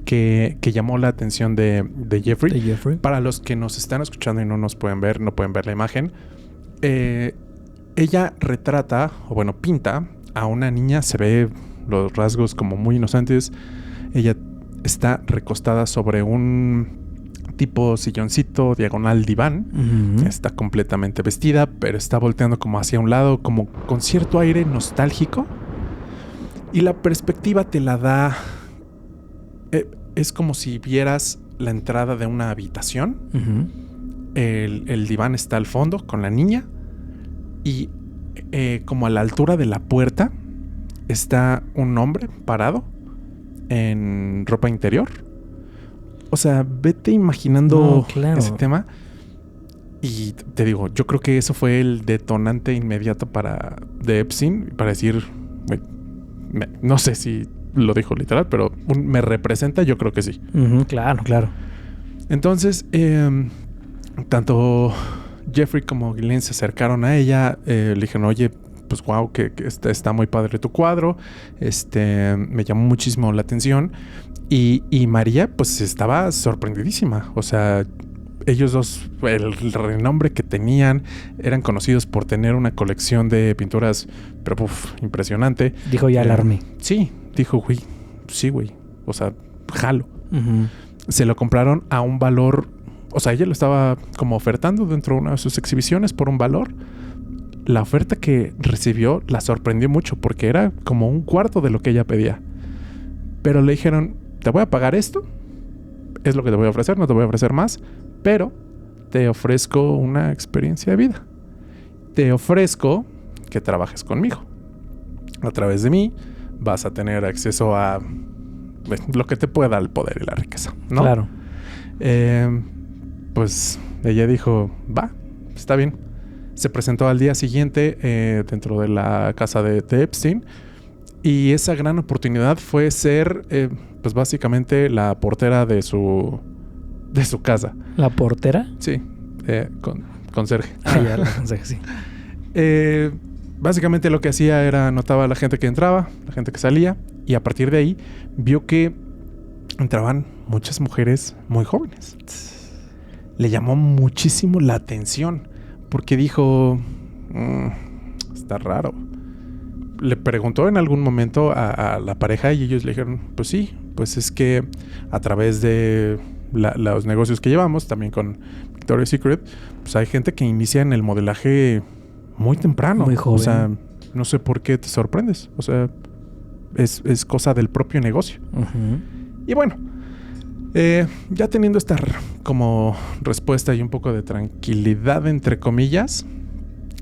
que llamó la atención de Jeffrey. de Jeffrey. Para los que nos están escuchando y no nos pueden ver, no pueden ver la imagen. Ella retrata, o bueno, pinta a una niña, se ve los rasgos como muy inocentes. Ella está recostada sobre un tipo silloncito, diagonal diván. Uh-huh. Está completamente vestida, pero está volteando como hacia un lado, como con cierto aire nostálgico. Y la perspectiva te la da... es como si vieras la entrada de una habitación. Uh-huh. El diván está al fondo con la niña. Y como a la altura de la puerta está un hombre parado en ropa interior. O sea, vete imaginando ese tema. Y te digo, yo creo que eso fue el detonante inmediato de Epstein para decir, no sé si lo dijo literal, pero me representa, yo creo que sí. Uh-huh, claro. Entonces, tanto Jeffrey como Ghislaine se acercaron a ella, le dijeron, oye, pues wow, que está muy padre tu cuadro, me llamó muchísimo la atención. Y María, pues estaba sorprendidísima. O sea, ellos dos, el renombre que tenían, eran conocidos por tener una colección de pinturas, pero impresionante. Dijo, ya alarmé. Sí, dijo, güey, sí, güey. O sea, jalo. Uh-huh. Se lo compraron a un valor. O sea, ella lo estaba como ofertando dentro de una de sus exhibiciones por un valor. La oferta que recibió la sorprendió mucho porque era como un cuarto de lo que ella pedía. Pero le dijeron, te voy a pagar esto, es lo que te voy a ofrecer, no te voy a ofrecer más, pero te ofrezco una experiencia de vida. Te ofrezco que trabajes conmigo. A través de mí vas a tener acceso a lo que te pueda dar el poder y la riqueza, ¿no? Claro. pues ella dijo, va, está bien. Se presentó al día siguiente dentro de la casa de Epstein. Y esa gran oportunidad fue ser, pues básicamente, la portera de su casa. ¿La portera? Sí, conserje. Ya, la conserje, sí. Básicamente lo que hacía era anotaba a la gente que entraba, la gente que salía, y a partir de ahí vio que entraban muchas mujeres muy jóvenes. Le llamó muchísimo la atención porque dijo, está raro. Le preguntó en algún momento a la pareja y ellos le dijeron, pues sí, pues es que a través de los negocios que llevamos, también con Victoria's Secret, pues hay gente que inicia en el modelaje muy temprano. Muy joven. O sea, no sé por qué te sorprendes. O sea, es cosa del propio negocio. Uh-huh. Y bueno, ya teniendo esta como respuesta y un poco de tranquilidad, entre comillas,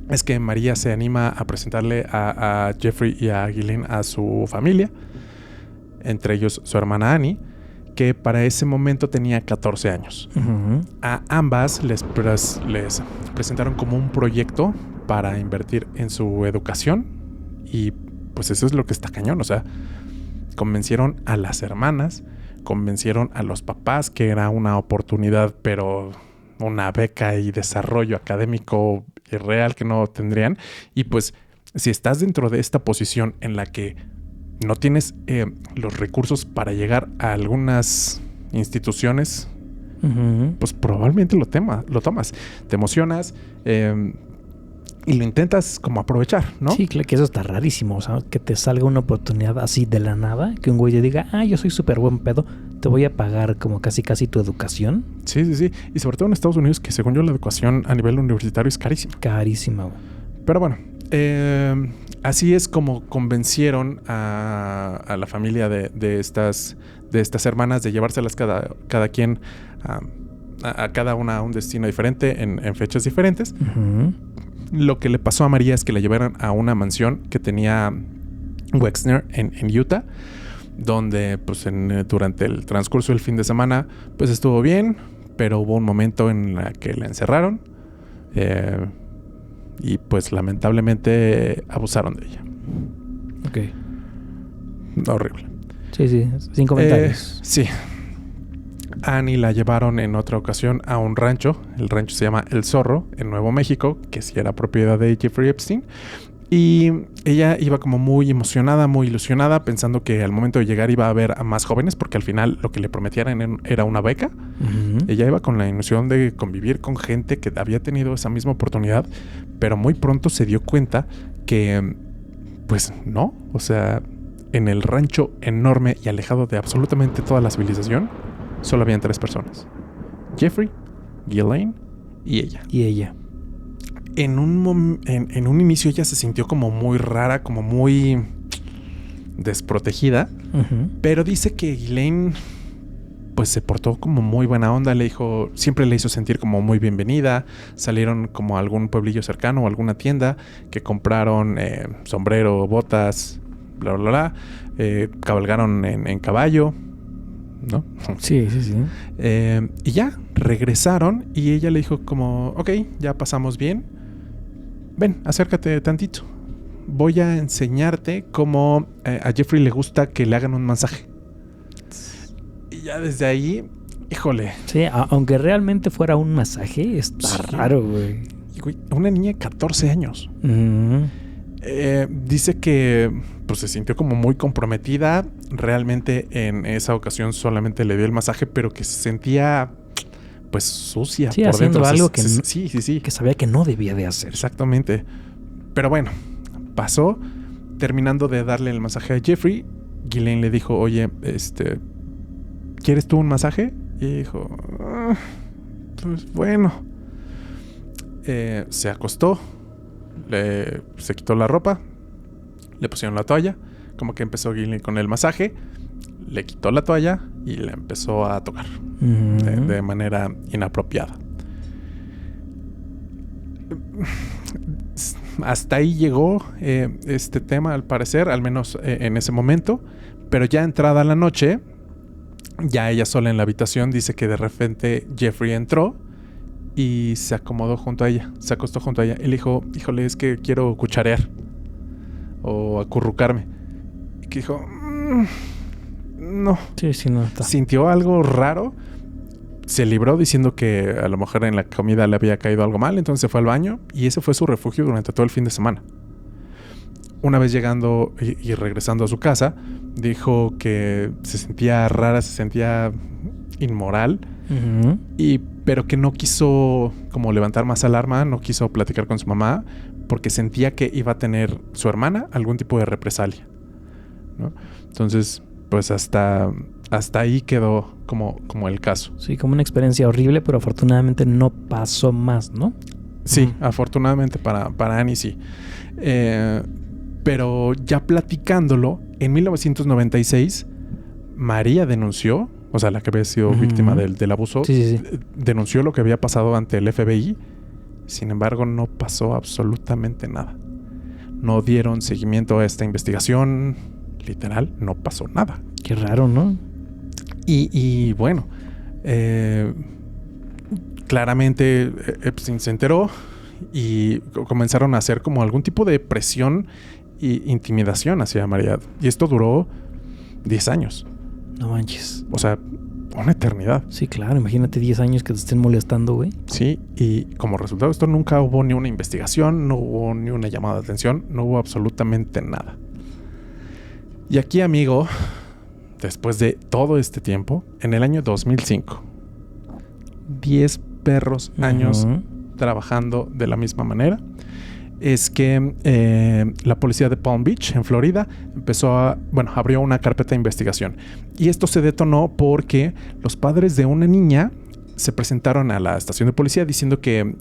es que María se anima a presentarle a Jeffrey y a Ghislaine a su familia, entre ellos su hermana Annie, que para ese momento tenía 14 años. Uh-huh. A ambas les presentaron como un proyecto para invertir en su educación y pues eso es lo que está cañón. O sea, convencieron a las hermanas, convencieron a los papás que era una oportunidad, pero una beca y desarrollo académico irreal que no tendrían. Y pues si estás dentro de esta posición en la que no tienes los recursos para llegar a algunas instituciones, Uh-huh. pues probablemente lo tomas, te emocionas y lo intentas como aprovechar, ¿no? Sí, claro que eso está rarísimo. O sea, que te salga una oportunidad así de la nada, que un güey te diga, yo soy súper buen pedo, te voy a pagar como casi tu educación. Sí. Y sobre todo en Estados Unidos, que según yo la educación a nivel universitario es carísima. Carísima, güey. Pero bueno, así es como convencieron a la familia de estas hermanas de llevárselas cada quien a cada una a un destino diferente en fechas diferentes. Uh-huh. Lo que le pasó a María es que la llevaron a una mansión que tenía Wexner en Utah, donde pues durante el transcurso del fin de semana pues estuvo bien, pero hubo un momento en el que la encerraron y pues lamentablemente abusaron de ella. Ok. Horrible. Sí, sin comentarios. Sí. Annie la llevaron en otra ocasión a un rancho. El rancho se llama El Zorro, en Nuevo México, que sí era propiedad de Jeffrey Epstein. Y ella iba como muy emocionada, muy ilusionada, pensando que al momento de llegar iba a ver a más jóvenes, porque al final lo que le prometían era una beca. Uh-huh. Ella iba con la ilusión de convivir con gente que había tenido esa misma oportunidad, pero muy pronto se dio cuenta que, pues no, o sea, en el rancho enorme y alejado de absolutamente toda la civilización, solo habían 3 personas: Jeffrey, Ghislaine y ella. En un inicio ella se sintió como muy rara, como muy desprotegida. Uh-huh. Pero dice que Ghislaine pues se portó como muy buena onda. Siempre le hizo sentir como muy bienvenida. Salieron como a algún pueblillo cercano o alguna tienda, que compraron sombrero, botas, bla, bla, bla. Cabalgaron en caballo, ¿no? Sí. Y ya regresaron y ella le dijo como, ok, ya pasamos bien. Ven, acércate tantito. Voy a enseñarte cómo a Jeffrey le gusta que le hagan un masaje. Y ya desde ahí, híjole. Sí, aunque realmente fuera un masaje, está raro, güey. Una niña de 14 años. Uh-huh. Dice que pues se sintió como muy comprometida. Realmente en esa ocasión solamente le dio el masaje, pero que se sentía pues sucia sí, por haciendo dentro. algo que sí. Que sabía que no debía de hacer. Exactamente. Pero bueno, pasó. Terminando de darle el masaje a Jeffrey, Ghislaine le dijo, oye, ¿quieres tú un masaje? Y dijo, pues bueno. Se acostó, se quitó la ropa, le pusieron la toalla, como que empezó Ghislaine con el masaje, le quitó la toalla y le empezó a tocar de manera inapropiada. Hasta ahí llegó este tema, al parecer, al menos en ese momento. Pero ya entrada la noche, ya ella sola en la habitación, dice que de repente Jeffrey entró y se acomodó junto a ella, se acostó junto a ella. Y le dijo, híjole, es que quiero cucharear o acurrucarme. Y que dijo, no. Sí, no está. Sintió algo raro. Se libró diciendo que a lo mejor en la comida le había caído algo mal, entonces se fue al baño y ese fue su refugio durante todo el fin de semana. Una vez llegando y regresando a su casa, dijo que se sentía rara, se sentía inmoral, pero que no quiso como levantar más alarma, no quiso platicar con su mamá porque sentía que iba a tener su hermana algún tipo de represalia, ¿no? Entonces, pues hasta ahí quedó como el caso. Sí, como una experiencia horrible, pero afortunadamente no pasó más, ¿no? Sí, afortunadamente para Annie sí. Pero ya platicándolo, en 1996, María denunció, o sea, la que había sido víctima del abuso, denunció lo que había pasado ante el FBI. Sin embargo, no pasó absolutamente nada. No dieron seguimiento a esta investigación. Literal, no pasó nada. Qué raro, ¿no? Y bueno, claramente Epstein se enteró y comenzaron a hacer como algún tipo de presión e intimidación hacia María. Y esto duró 10 años. No manches. O sea, una eternidad. Sí, claro. Imagínate 10 años que te estén molestando, güey. Sí, y como resultado de esto nunca hubo ni una investigación, no hubo ni una llamada de atención, no hubo absolutamente nada. Y aquí, amigo, después de todo este tiempo, en el año 2005, 10 perros años trabajando de la misma manera, es que la policía de Palm Beach, en Florida, abrió una carpeta de investigación. Y esto se detonó porque los padres de una niña se presentaron a la estación de policía diciendo que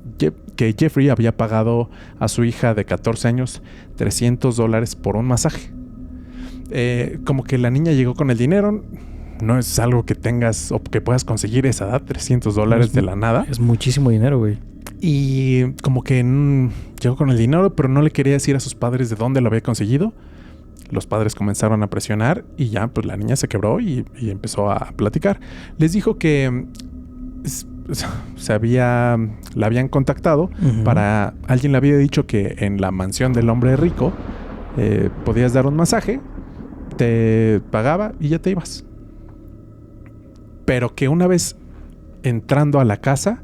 Jeffrey había pagado a su hija de 14 años $300 por un masaje. Como que la niña llegó con el dinero. No es algo que tengas o que puedas conseguir a esa edad, $300 de la nada. Es muchísimo dinero, güey. Y como que llegó con el dinero, pero no le quería decir a sus padres de dónde lo había conseguido. Los padres comenzaron a presionar y ya pues la niña se quebró y empezó a platicar. Les dijo que la habían contactado para... Alguien le había dicho que en la mansión del hombre rico podías dar un masaje, te pagaba y ya te ibas. Pero que una vez entrando a la casa,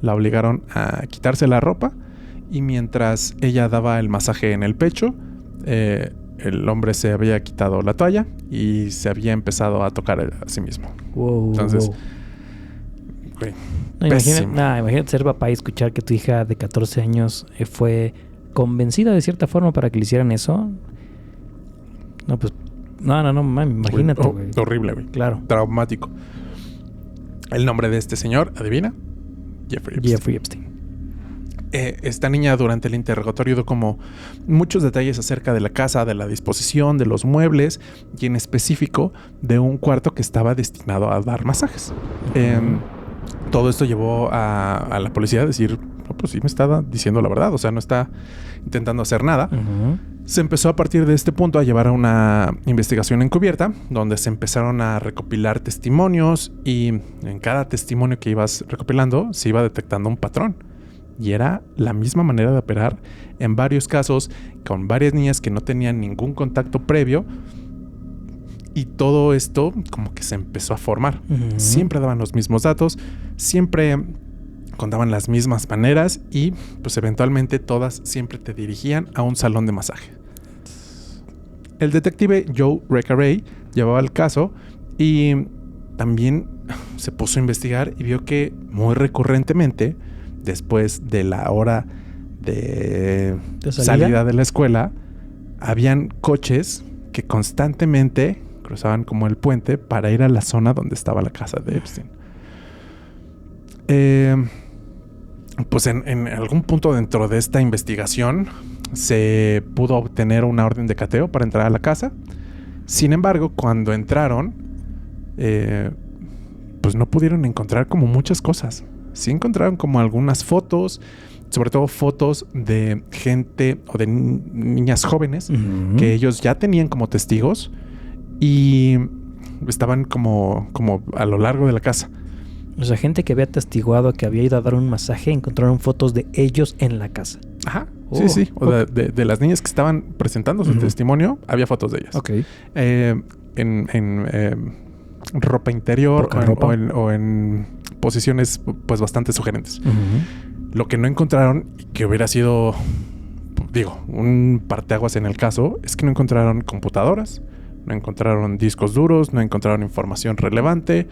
la obligaron a quitarse la ropa y mientras ella daba el masaje en el pecho, el hombre se había quitado la toalla y se había empezado a tocar a sí mismo. Wow. Entonces, güey, imagínate ser papá y escuchar que tu hija de 14 años fue convencida de cierta forma para que le hicieran eso. No, pues... No, mami, imagínate, güey. Horrible, güey. Claro. Traumático. El nombre de este señor, ¿adivina? Jeffrey Epstein. Esta niña durante el interrogatorio dio como muchos detalles acerca de la casa, de la disposición, de los muebles y en específico de un cuarto que estaba destinado a dar masajes. Todo esto llevó a la policía a decir, no, pues sí me está diciendo la verdad, o sea, no está intentando hacer nada. Se empezó a partir de este punto a llevar a una investigación encubierta donde se empezaron a recopilar testimonios y en cada testimonio que ibas recopilando se iba detectando un patrón. Y era la misma manera de operar en varios casos con varias niñas que no tenían ningún contacto previo. Y todo esto como que se empezó a formar. Siempre daban los mismos datos, siempre contaban las mismas maneras y pues eventualmente todas siempre te dirigían a un salón de masaje. El detective Joe Recaray llevaba el caso y también se puso a investigar y vio que muy recurrentemente, después de la hora de salida de la escuela, habían coches que constantemente cruzaban como el puente para ir a la zona donde estaba la casa de Epstein. Pues en algún punto dentro de esta investigación se pudo obtener una orden de cateo para entrar a la casa. Sin embargo, cuando entraron, pues no pudieron encontrar como muchas cosas. Sí encontraron como algunas fotos, sobre todo fotos de gente o de niñas jóvenes que ellos ya tenían como testigos y estaban como a lo largo de la casa. O sea, gente que había atestiguado que había ido a dar un masaje, encontraron fotos de ellos en la casa. Ajá. Oh, Sí. O de las niñas que estaban presentando su testimonio, había fotos de ellas. Ok. En ropa interior Poca ropa. o en posiciones pues bastante sugerentes. Lo que no encontraron, y que hubiera sido, digo, un parteaguas en el caso, es que no encontraron computadoras, no encontraron discos duros, no encontraron información relevante.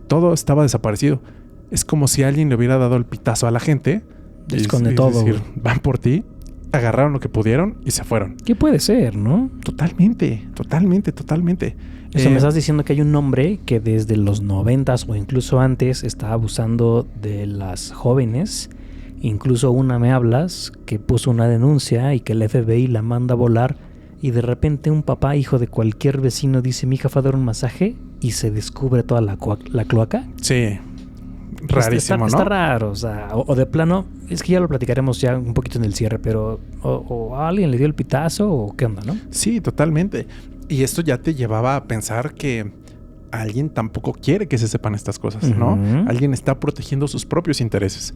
Todo estaba desaparecido. Es como si alguien le hubiera dado el pitazo a la gente. Esconde todo, Es decir, güey. van por ti, agarraron lo que pudieron y se fueron. ¿Qué puede ser, no? Totalmente. O sea, me estás diciendo que hay un hombre que desde los 90s o incluso antes está abusando de las jóvenes. Incluso una me hablas que puso una denuncia y que el FBI la manda a volar. Y de repente un papá, hijo de cualquier vecino, dice: mi hija fue a dar un masaje, y se descubre toda la cloaca. Sí. Rarísimo, Está ¿no? raro, o sea, o de plano, es que ya lo platicaremos ya un poquito en el cierre, pero o alguien le dio el pitazo o qué onda, ¿no? Sí, totalmente. Y esto ya te llevaba a pensar que alguien tampoco quiere que se sepan estas cosas, ¿no? Ujú. Alguien está protegiendo sus propios intereses.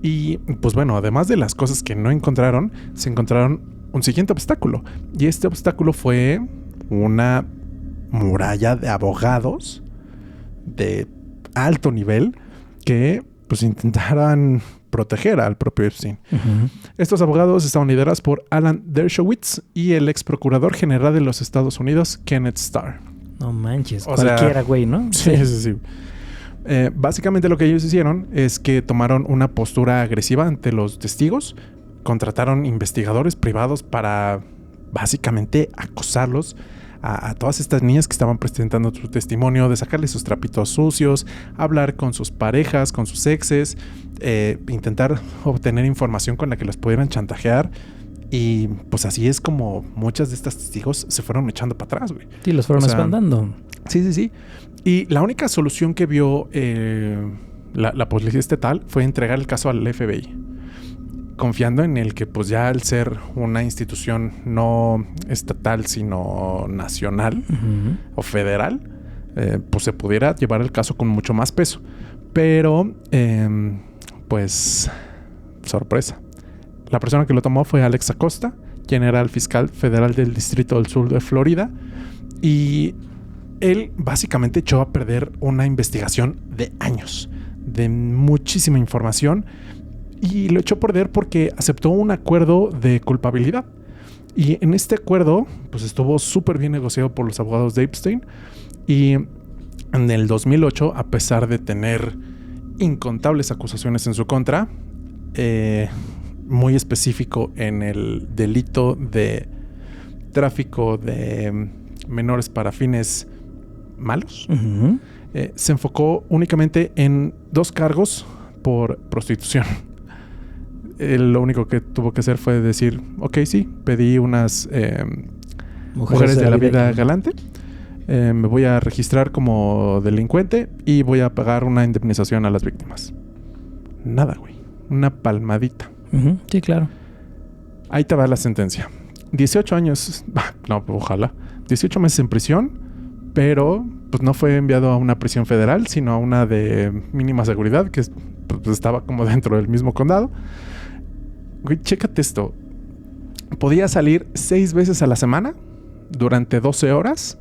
Y pues bueno, además de las cosas que no encontraron, se encontraron un siguiente obstáculo. Y este obstáculo fue una muralla de abogados de alto nivel que pues intentaran proteger al propio Epstein. Estos abogados estaban liderados por Alan Dershowitz y el ex procurador general de los Estados Unidos, Kenneth Starr. No manches, O sea, cualquiera, güey, ¿no? Sí. Básicamente lo que ellos hicieron es que tomaron una postura agresiva ante los testigos, contrataron investigadores privados para básicamente acosarlos a todas estas niñas que estaban presentando su testimonio, de sacarles sus trapitos sucios, hablar con sus parejas, con sus exes, intentar obtener información con la que los pudieran chantajear. Y pues así es como muchas de estas testigos se fueron echando para atrás, güey. Sí, los fueron O sea, espantando. Sí. Y la única solución que vio la policía estatal fue entregar el caso al FBI, confiando en el que pues ya al ser una institución no estatal sino nacional o federal, pues se pudiera llevar el caso con mucho más peso. Pero pues sorpresa, la persona que lo tomó fue Alex Acosta, quien era el fiscal federal del Distrito del Sur de Florida, y él básicamente echó a perder una investigación de años, de muchísima información, y lo echó a perder porque aceptó un acuerdo de culpabilidad. Y en este acuerdo, pues estuvo súper bien negociado por los abogados de Epstein. Y en el 2008, a pesar de tener incontables acusaciones en su contra, muy específico en el delito de tráfico de menores para fines malos, se enfocó únicamente en 2 cargos por prostitución. Lo único que tuvo que hacer fue decir: ok, sí, pedí unas mujeres de la vida galante, me voy a registrar como delincuente y voy a pagar una indemnización a las víctimas. Nada, güey. Una palmadita. Sí, claro. Ahí te va la sentencia. 18 años, no, ojalá. 18 meses en prisión, pero pues no fue enviado a una prisión federal, sino a una de mínima seguridad, que pues, estaba como dentro del mismo condado. Güey, chécate esto. Podía salir 6 veces a la semana durante 12 horas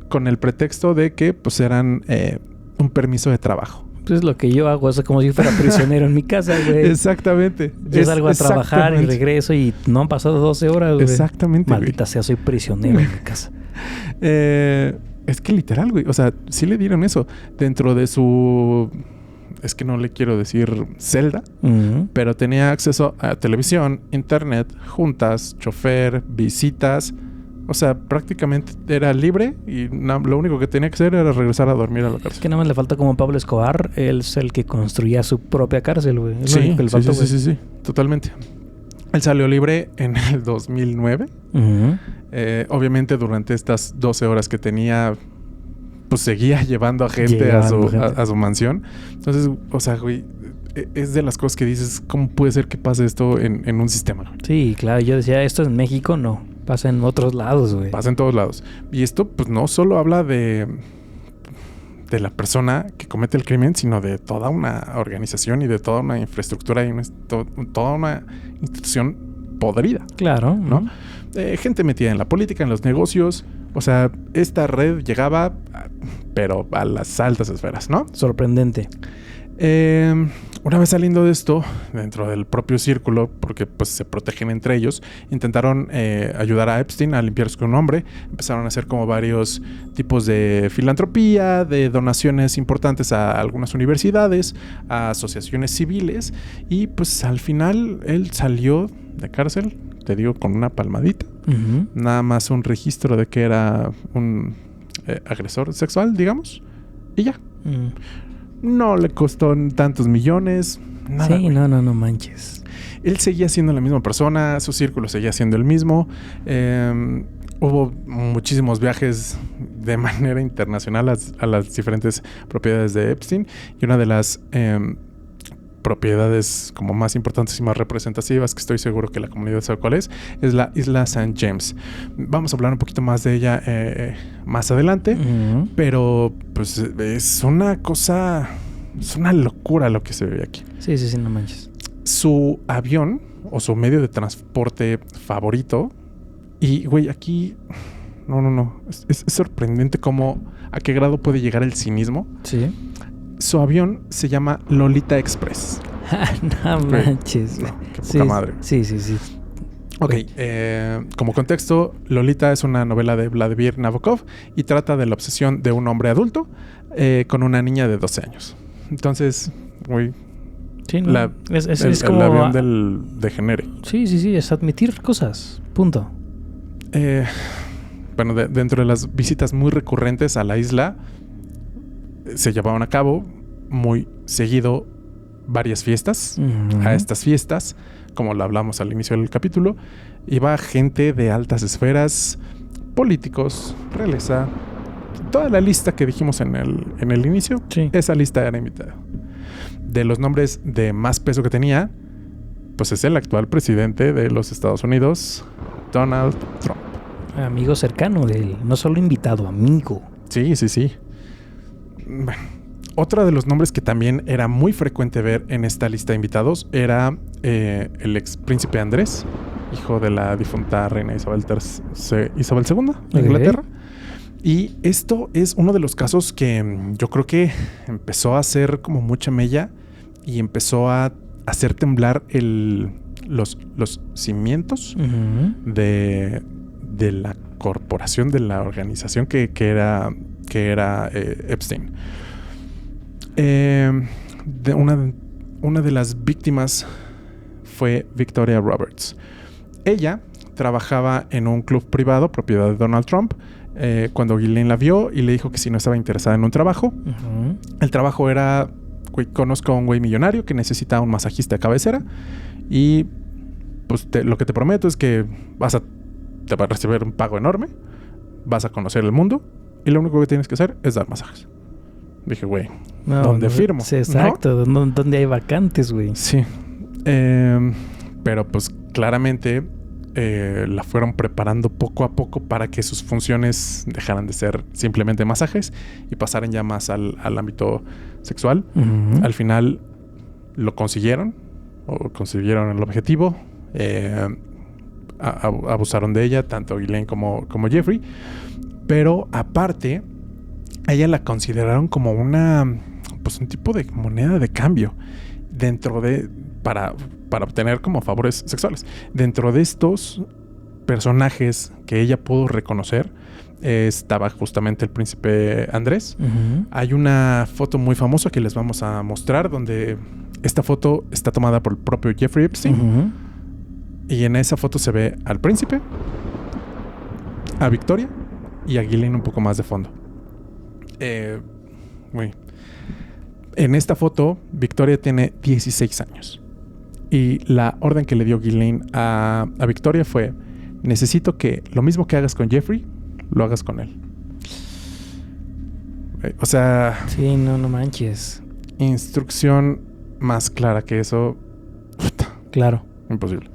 con el pretexto de que pues eran un permiso de trabajo. Pues es lo que yo hago, es como si fuera prisionero en mi casa, güey. Exactamente. Yo salgo a trabajar y regreso y no han pasado 12 horas, güey. Exactamente, Maldita sea, soy prisionero en mi casa. Es que literal, güey. O sea, sí le dieron eso. Dentro de su... Es que no le quiero decir celda, pero tenía acceso a televisión, internet, juntas, chofer, visitas. O sea, prácticamente era libre y lo único que tenía que hacer era regresar a dormir a la cárcel. Es que nada más le falta como Pablo Escobar. Él es el que construía su propia cárcel, güey. Es lo único que le faltó, güey. Sí, totalmente. Él salió libre en el 2009. Obviamente durante estas 12 horas que tenía, pues seguía llevando a gente a su mansión. Entonces, o sea, güey, es de las cosas que dices, ¿cómo puede ser que pase esto en un sistema, güey? Sí, claro. Yo decía, esto en México no. Pasa en otros lados, güey. Pasa en todos lados. Y esto, pues, no solo habla de de la persona que comete el crimen, sino de toda una organización y de toda una infraestructura y toda una institución podrida. Claro, ¿no? Gente metida en la política, en los negocios. O sea, esta red llegaba, pero a las altas esferas, ¿no? Sorprendente. Una vez saliendo de esto, dentro del propio círculo, porque pues se protegen entre ellos, intentaron ayudar a Epstein a limpiar su nombre. Empezaron a hacer como varios tipos de filantropía, de donaciones importantes a algunas universidades, a asociaciones civiles, y pues al final él salió de cárcel, te digo, con una palmadita. Uh-huh. Nada más un registro de que era un agresor sexual, digamos, y ya. No le costó tantos millones, nada. Sí, no manches. Él seguía siendo la misma persona, su círculo seguía siendo el mismo. Hubo muchísimos viajes de manera internacional a las diferentes propiedades de Epstein, y una de las propiedades como más importantes y más representativas, que estoy seguro que la comunidad sabe cuál es la isla St. James. Vamos a hablar un poquito más de ella más adelante, pero pues es una cosa, es una locura lo que se ve aquí. Sí, no manches. Su avión o su medio de transporte favorito, y güey, aquí no, es sorprendente cómo, a qué grado puede llegar el cinismo. Sí. Su avión se llama Lolita Express. No manches. No, qué poca madre. Sí. Ok, como contexto, Lolita es una novela de Vladimir Nabokov y trata de la obsesión de un hombre adulto con una niña de 12 años. Entonces, güey, sí, no. Es como el avión del degenere. Sí, es admitir cosas. Punto. Bueno, dentro de las visitas muy recurrentes a la isla, se llevaban a cabo muy seguido varias fiestas. Uh-huh. A estas fiestas, como lo hablamos al inicio del capítulo, iba gente de altas esferas, políticos, realeza, toda la lista que dijimos en el inicio. Sí. Esa lista era invitada. De los nombres de más peso que tenía, pues es el actual presidente de los Estados Unidos, Donald Trump. Amigo cercano de él, no solo invitado, amigo. Sí. Bueno, otro de los nombres que también era muy frecuente ver en esta lista de invitados era el ex príncipe Andrés, hijo de la difunta reina Isabel II de Inglaterra. Y esto es uno de los casos que yo creo que empezó a hacer como mucha mella y empezó a hacer temblar los cimientos de la corporación, de la organización que era Epstein. Una de las víctimas fue Victoria Roberts. Ella trabajaba en un club privado, propiedad de Donald Trump, cuando Ghislaine la vio y le dijo que si no estaba interesada en un trabajo. El trabajo era, conozco a un güey millonario que necesita un masajista de cabecera y pues lo que te prometo es que te va a recibir un pago enorme, vas a conocer el mundo y lo único que tienes que hacer es dar masajes. Dije, güey, ¿dónde firmo? Sí, exacto, ¿no? ¿Dónde hay vacantes, güey? Sí. Pero pues claramente la fueron preparando poco a poco para que sus funciones dejaran de ser simplemente masajes y pasaran ya más al ámbito sexual. Al final lo consiguieron el objetivo. Abusaron de ella, tanto Ghislaine como Jeffrey. Pero aparte, a ella la consideraron como un tipo de moneda de cambio para obtener como favores sexuales. Dentro de estos personajes que ella pudo reconocer estaba justamente el príncipe Andrés. Hay una foto muy famosa que les vamos a mostrar, donde esta foto está tomada por el propio Jeffrey Epstein. Y en esa foto se ve al príncipe, a Victoria y a Ghislaine un poco más de fondo. En esta foto, Victoria tiene 16 años. Y la orden que le dio Ghislaine a Victoria fue: necesito que lo mismo que hagas con Jeffrey, lo hagas con él. O sea... Sí, no manches. Instrucción más clara que eso... Claro. Imposible.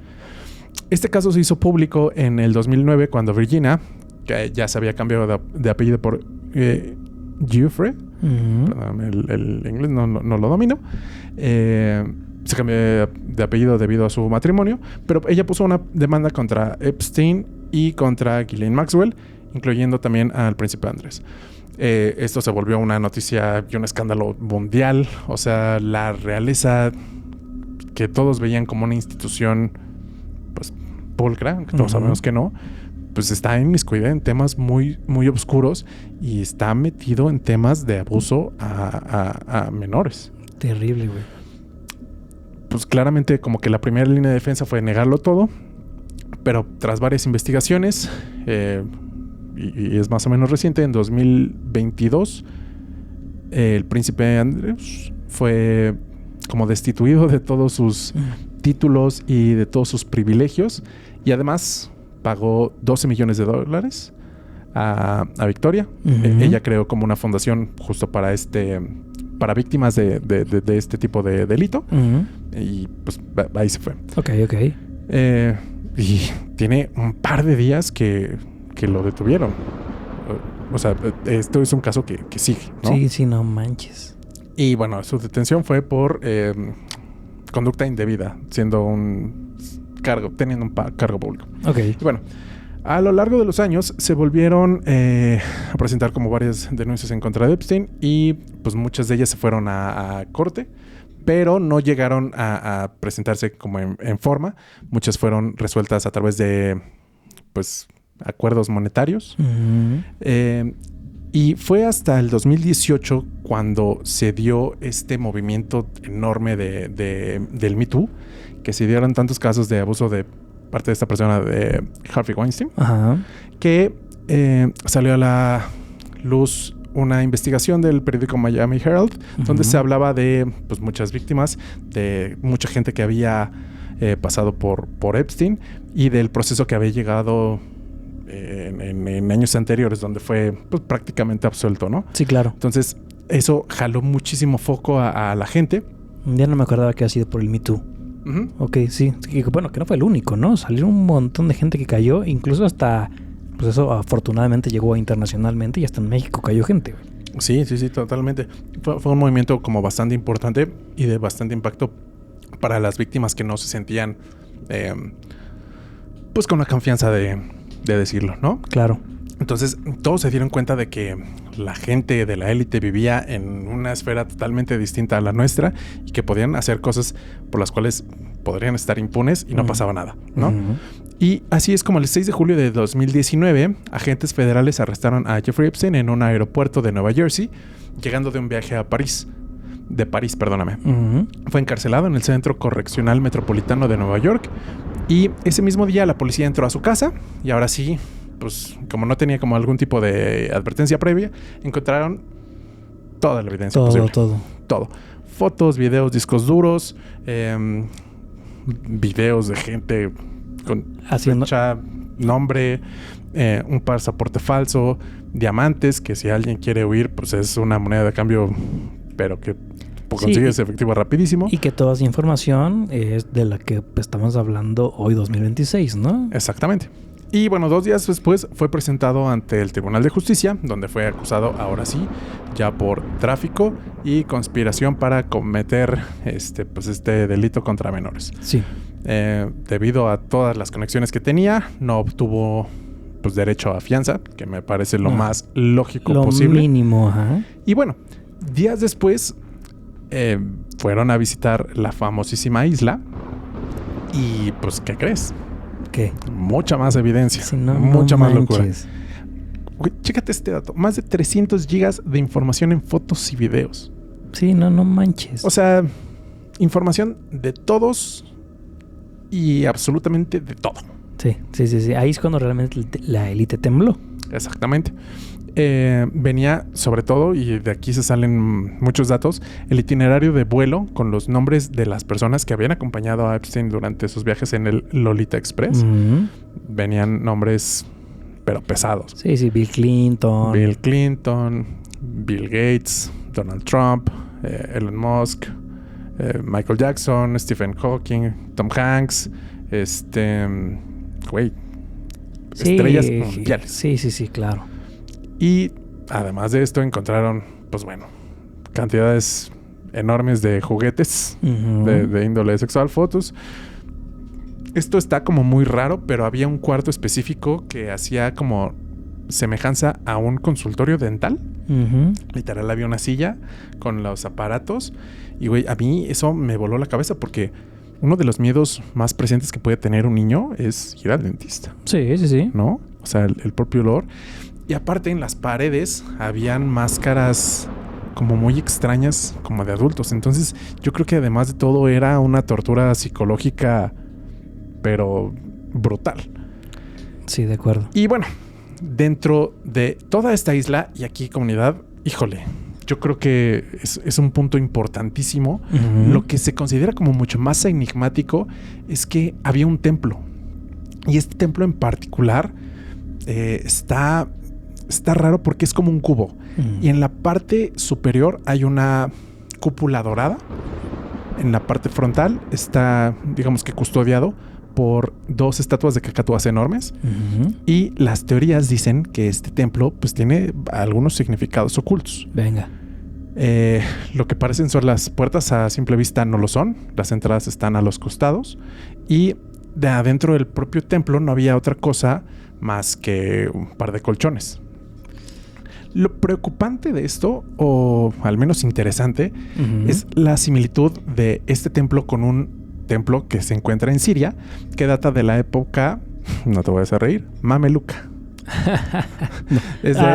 Este caso se hizo público en el 2009 cuando Virginia, que ya se había cambiado de apellido por Giuffre. Ujú. Perdón, el inglés no lo domino. Se cambió de apellido debido a su matrimonio, pero ella puso una demanda contra Epstein y contra Ghislaine Maxwell, incluyendo también al príncipe Andrés. Esto se volvió una noticia y un escándalo mundial. O sea, la realeza que todos veían como una institución pues pulcra, que todos sabemos que no, pues está inmiscuida en temas muy, muy oscuros y está metido en temas de abuso a menores. Terrible, güey. Pues claramente como que la primera línea de defensa fue negarlo todo, pero tras varias investigaciones, y es más o menos reciente, en 2022, el príncipe Andrés fue como destituido de todos sus títulos y de todos sus privilegios, y además pagó $12 millones a Victoria. Ella creó como una fundación justo para víctimas de este tipo de delito. Y pues ahí se fue. Ok. Y tiene un par de días que lo detuvieron. O sea, esto es un caso que sigue, ¿no? Sí, no manches. Y bueno, su detención fue por conducta indebida, teniendo un cargo público. Ok. Y bueno, a lo largo de los años se volvieron a presentar como varias denuncias en contra de Epstein y pues muchas de ellas se fueron a corte, pero no llegaron a presentarse como en forma. Muchas fueron resueltas a través de pues acuerdos monetarios. Y fue hasta el 2018 cuando se dio este movimiento enorme del Me Too, que se dieron tantos casos de abuso de parte de esta persona, de Harvey Weinstein, que salió a la luz una investigación del periódico Miami Herald, donde se hablaba de pues, muchas víctimas, de mucha gente que había pasado por Epstein y del proceso que había llegado en años anteriores, donde fue pues, prácticamente absuelto, ¿no? Sí, claro. Entonces, eso jaló muchísimo foco a la gente. Ya no me acordaba que había sido por el Me Too. Ok, sí. Bueno, que no fue el único, ¿no? Salieron un montón de gente que cayó, incluso hasta, pues eso afortunadamente llegó internacionalmente y hasta en México cayó gente. Sí, totalmente. Fue un movimiento como bastante importante y de bastante impacto para las víctimas que no se sentían, pues con la confianza de decirlo, ¿no? Claro. Entonces, todos se dieron cuenta de que la gente de la élite vivía en una esfera totalmente distinta a la nuestra y que podían hacer cosas por las cuales podrían estar impunes y no pasaba nada, ¿no? Y así es como el 6 de julio de 2019, agentes federales arrestaron a Jeffrey Epstein en un aeropuerto de Nueva Jersey, llegando de un viaje a París. Fue encarcelado en el Centro Correccional Metropolitano de Nueva York y ese mismo día la policía entró a su casa y ahora sí, pues como no tenía como algún tipo de advertencia previa, encontraron toda la evidencia posible. Todo. Fotos, videos, discos duros, videos de gente con fecha, nombre, un pasaporte falso, diamantes, que si alguien quiere huir, pues es una moneda de cambio, pero que consigues efectivo rapidísimo. Y que toda esa información es de la que estamos hablando hoy 2026, ¿no? Exactamente. Y bueno, 2 días después fue presentado ante el Tribunal de Justicia, donde fue acusado, ahora sí, ya por tráfico y conspiración para cometer este delito contra menores. Sí. Debido a todas las conexiones que tenía, no obtuvo pues derecho a fianza, que me parece lo más lógico posible. Lo mínimo, ajá. Y bueno, días después fueron a visitar la famosísima isla y pues, ¿qué crees? ¿Qué? Mucha más evidencia. Sí, no, mucha no más locura. Güey, chécate este dato. Más de 300 gigas de información en fotos y videos. Sí, no manches. O sea, información de todos y absolutamente de todo. Sí. Ahí es cuando realmente la élite tembló. Exactamente. Venía sobre todo, y de aquí se salen muchos datos, el itinerario de vuelo con los nombres de las personas que habían acompañado a Epstein durante sus viajes en el Lolita Express. Venían nombres, pero pesados. Sí, Bill Clinton, Bill Gates, Donald Trump, Elon Musk, Michael Jackson, Stephen Hawking, Tom Hanks, estrellas mundiales. Sí, claro. Y además de esto, encontraron, pues bueno, cantidades enormes de juguetes de índole sexual, fotos. Esto está como muy raro, pero había un cuarto específico que hacía como semejanza a un consultorio dental. Literal, había una silla con los aparatos. Y, güey, a mí eso me voló la cabeza porque uno de los miedos más presentes que puede tener un niño es ir al dentista. Sí, sí, sí. ¿No? O sea, el propio olor. Y aparte, en las paredes habían máscaras como muy extrañas, como de adultos. Entonces, yo creo que además de todo era una tortura psicológica, pero brutal. Sí, de acuerdo. Y bueno, dentro de toda esta isla y aquí comunidad, híjole, yo creo que es un punto importantísimo. Lo que se considera como mucho más enigmático es que había un templo. Y este templo en particular está raro porque es como un cubo. Y en la parte superior hay una cúpula dorada. En la parte frontal está, digamos que custodiado por 2 estatuas de cacatúas enormes. Y las teorías dicen que este templo pues tiene algunos significados ocultos. Venga. Lo que parecen son las puertas a simple vista no lo son. Las entradas están a los costados. Y de adentro del propio templo no había otra cosa más que un par de colchones. Lo preocupante de esto, o al menos interesante, es la similitud de este templo con un templo que se encuentra en Siria, que data de la época, no te voy a hacer reír, mameluca.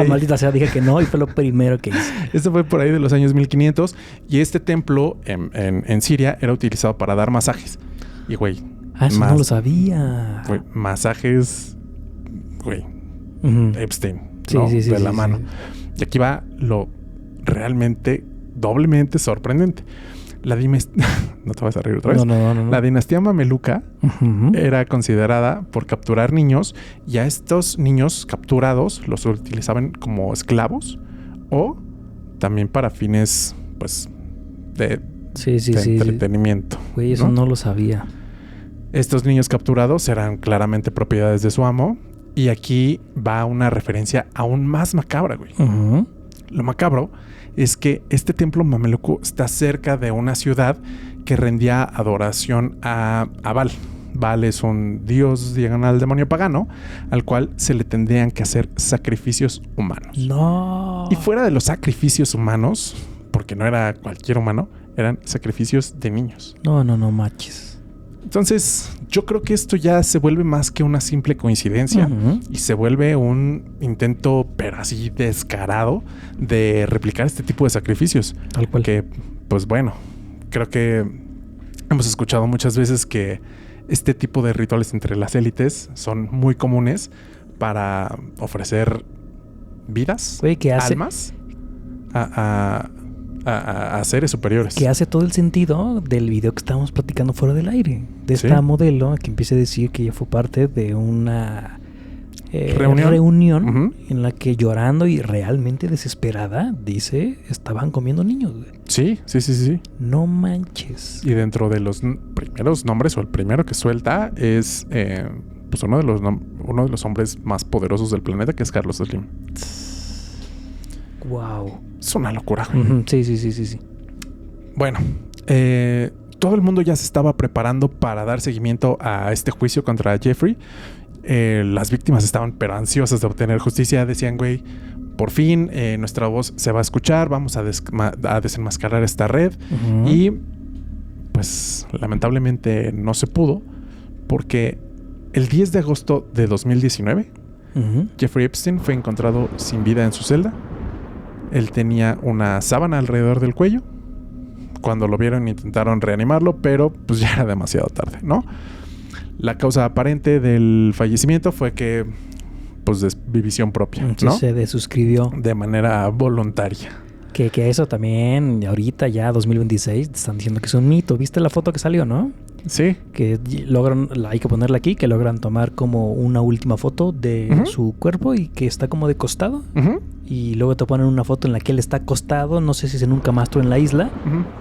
Maldita sea, dije que no y fue lo primero que hice. Este fue por ahí de los años 1500 y este templo en Siria era utilizado para dar masajes. Y güey, eso no lo sabía. Güey, masajes, güey, Epstein. Sí, ¿no? sí, de la sí, mano. Sí. Y aquí va lo realmente doblemente sorprendente. No te vas a reír otra vez. No. La dinastía mameluca era considerada por capturar niños y a estos niños capturados los utilizaban como esclavos o también para fines, pues, de entretenimiento. Güey, eso no lo sabía. Estos niños capturados eran claramente propiedades de su amo. Y aquí va una referencia aún más macabra, güey. Lo macabro es que este templo mameluco está cerca de una ciudad que rendía adoración a Baal. Baal es un dios diagonal demonio pagano al cual se le tendrían que hacer sacrificios humanos. No. Y fuera de los sacrificios humanos, porque no era cualquier humano, eran sacrificios de niños. No manches. Entonces, yo creo que esto ya se vuelve más que una simple coincidencia y se vuelve un intento, pero así descarado, de replicar este tipo de sacrificios. Tal cual. Que, pues bueno, creo que hemos escuchado muchas veces que este tipo de rituales entre las élites son muy comunes para ofrecer vidas, almas a seres superiores. Que hace todo el sentido del video que estábamos platicando fuera del aire. De esta modelo que empieza a decir que ella fue parte de una reunión en la que llorando y realmente desesperada, dice, estaban comiendo niños. Sí. No manches. Y dentro de los primeros nombres, o el primero que suelta, es pues uno de los hombres más poderosos del planeta, que es Carlos Slim. Wow. Es una locura, güey. Sí. Bueno, todo el mundo ya se estaba preparando para dar seguimiento a este juicio contra Jeffrey. Las víctimas estaban pero ansiosas de obtener justicia. Decían, güey, por fin nuestra voz se va a escuchar. Vamos a desenmascarar esta red. Y pues lamentablemente no se pudo porque el 10 de agosto de 2019 Jeffrey Epstein fue encontrado sin vida en su celda. Él tenía una sábana alrededor del cuello. Cuando lo vieron intentaron reanimarlo, pero pues ya era demasiado tarde, ¿no? La causa aparente del fallecimiento fue que pues desvivisión propia, ¿no? Se desuscribió. De manera voluntaria. Que eso también, ahorita ya 2026, te están diciendo que es un mito. ¿Viste la foto que salió, no? Sí. Que logran, hay que ponerla aquí, que logran tomar como una última foto de su cuerpo y que está como de costado. Y luego te ponen una foto en la que él está acostado, no sé si es en un camastro en la isla,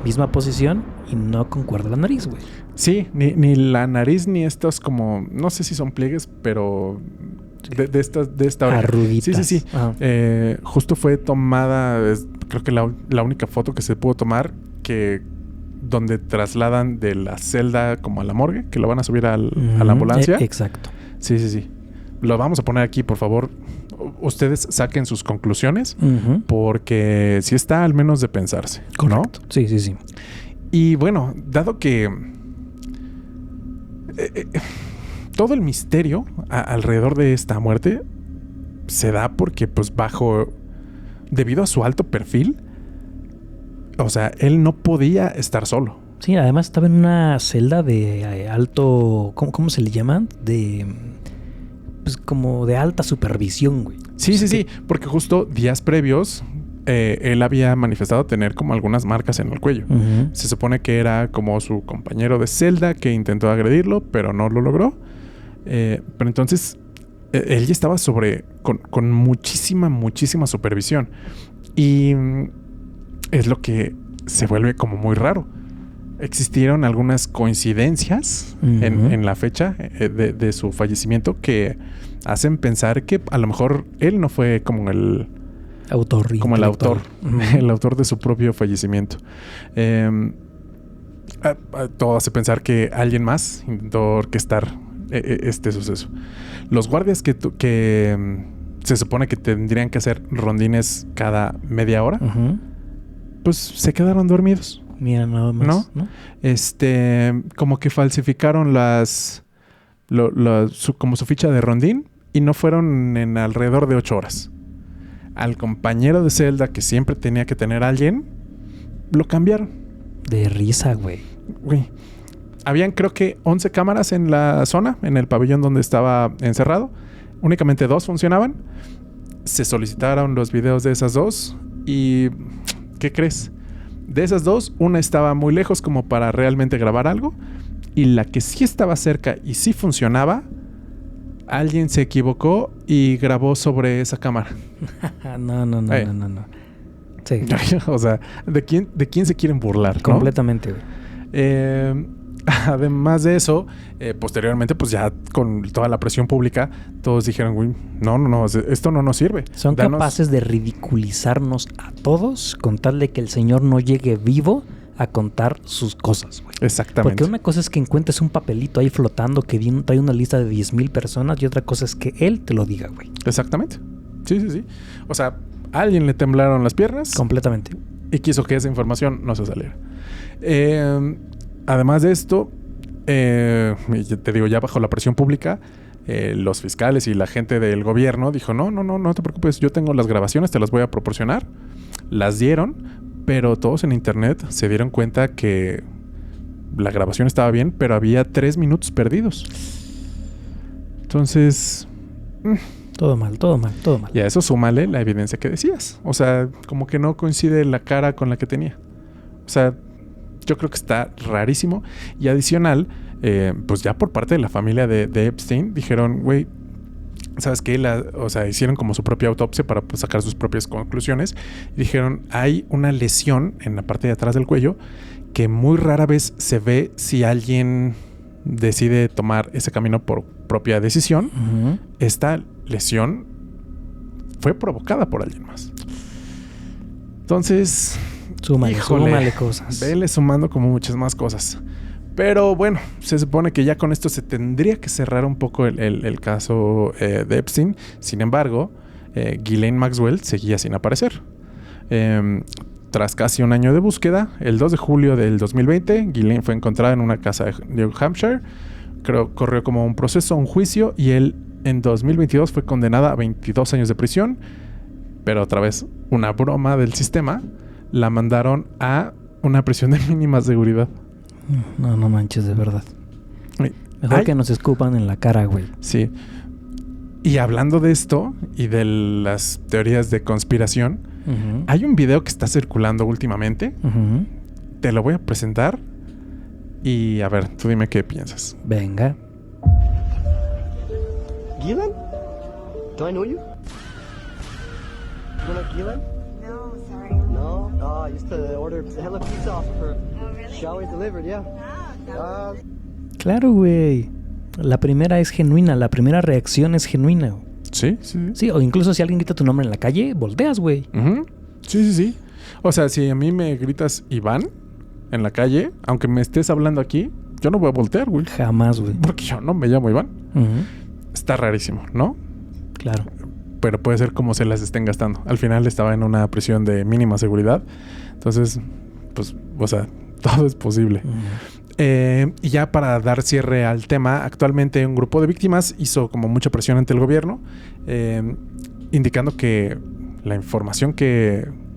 misma posición y no concuerda la nariz, güey. Sí, ni la nariz ni estos como, no sé si son pliegues, pero de esta oreja. Arruguitas. Sí. Ajá. Justo fue tomada, creo que la única foto que se pudo tomar donde trasladan de la celda como a la morgue, que lo van a subir a la ambulancia. Exacto. Sí. Lo vamos a poner aquí, por favor. Ustedes saquen sus conclusiones, porque sí está al menos de pensarse, Correcto. ¿no? Sí. Y bueno, dado que todo el misterio alrededor de esta muerte se da porque, pues, debido a su alto perfil, o sea, él no podía estar solo. Sí, además estaba en una celda de alto... ¿Cómo se le llaman? Pues como de alta supervisión, güey. Sí, porque justo días previos él había manifestado tener como algunas marcas en el cuello. Se supone que era como su compañero de celda que intentó agredirlo, pero no lo logró. Pero entonces él ya estaba con muchísima supervisión. Y es lo que se vuelve como muy raro. Existieron algunas coincidencias en la fecha de su fallecimiento que hacen pensar que a lo mejor él no fue como el autor de su propio fallecimiento. Todo hace pensar que alguien más intentó orquestar este suceso. Los guardias que se supone que tendrían que hacer rondines cada media hora, pues se quedaron dormidos. Mira, nada más. ¿No? Como que falsificaron como su ficha de rondín y no fueron en alrededor de 8 horas. Al compañero de celda que siempre tenía que tener a alguien, lo cambiaron. De risa, güey. Habían creo que 11 cámaras en la zona, en el pabellón donde estaba encerrado. Únicamente 2 funcionaban. Se solicitaron los videos de esas 2 y... ¿qué crees? De esas 2, una estaba muy lejos como para realmente grabar algo, y la que sí estaba cerca y sí funcionaba, alguien se equivocó y grabó sobre esa cámara. No. Sí. O sea, ¿de quién se quieren burlar? Completamente, güey. Además de eso, posteriormente, pues ya con toda la presión pública, todos dijeron, güey, no, esto no nos sirve. Son capaces de ridiculizarnos a todos con tal de que el señor no llegue vivo a contar sus cosas, güey. Exactamente. Porque una cosa es que encuentres un papelito ahí flotando que trae una lista de 10,000 personas, y otra cosa es que él te lo diga, güey. Exactamente. Sí. O sea, a alguien le temblaron las piernas. Completamente. Y quiso que esa información no se saliera. Además de esto, te digo, ya bajo la presión pública, los fiscales y la gente del gobierno dijo, no te preocupes, yo tengo las grabaciones, te las voy a proporcionar. Las dieron, pero todos en internet se dieron cuenta que la grabación estaba bien, pero había 3 minutos perdidos. Entonces... Todo mal. Y a eso súmale la evidencia que decías. O sea, como que no coincide la cara con la que tenía. O sea... yo creo que está rarísimo. Y adicional, pues ya por parte de la familia de Epstein, dijeron, güey, ¿sabes qué? Hicieron como su propia autopsia para pues, sacar sus propias conclusiones. Y dijeron, hay una lesión en la parte de atrás del cuello que muy rara vez se ve si alguien decide tomar ese camino por propia decisión. Esta lesión fue provocada por alguien más. Entonces... súmale cosas. Vele sumando como muchas más cosas. Pero bueno, se supone que ya con esto se tendría que cerrar un poco el caso de Epstein. Sin embargo, Ghislaine Maxwell seguía sin aparecer. Tras casi un año de búsqueda, el 2 de julio del 2020, Ghislaine fue encontrada en una casa de New Hampshire. Corrió como un proceso, un juicio, y él en 2022 fue condenada a 22 años de prisión. Pero otra vez, una broma del sistema. La mandaron a una prisión de mínima seguridad. No manches, de verdad. Mejor que nos escupan en la cara, güey. Sí. Y hablando de esto y de las teorías de conspiración, hay un video que está circulando últimamente. Te lo voy a presentar y a ver, tú dime qué piensas. Venga. Ghislaine? Do I know you? You know Ghislaine? No, sorry. No? I used to order Hello Pizza off of her. Oh, really? Shower delivered, yeah. No. Claro, güey. La primera es genuina. La primera reacción es genuina. Sí, sí. Sí, o incluso si alguien grita tu nombre en la calle, volteas, güey. Ujú. Sí, sí, sí. O sea, si a mí me gritas Iván en la calle, aunque me estés hablando aquí, yo no voy a voltear, güey. Jamás, güey. Porque yo no me llamo Iván. Ujú. Está rarísimo, ¿no? Claro. Pero puede ser como se las estén gastando. Al final estaba en una prisión de mínima seguridad. Entonces, pues, o sea, todo es posible. Y ya para dar cierre al tema, actualmente un grupo de víctimas hizo como mucha presión ante el gobierno, indicando que la información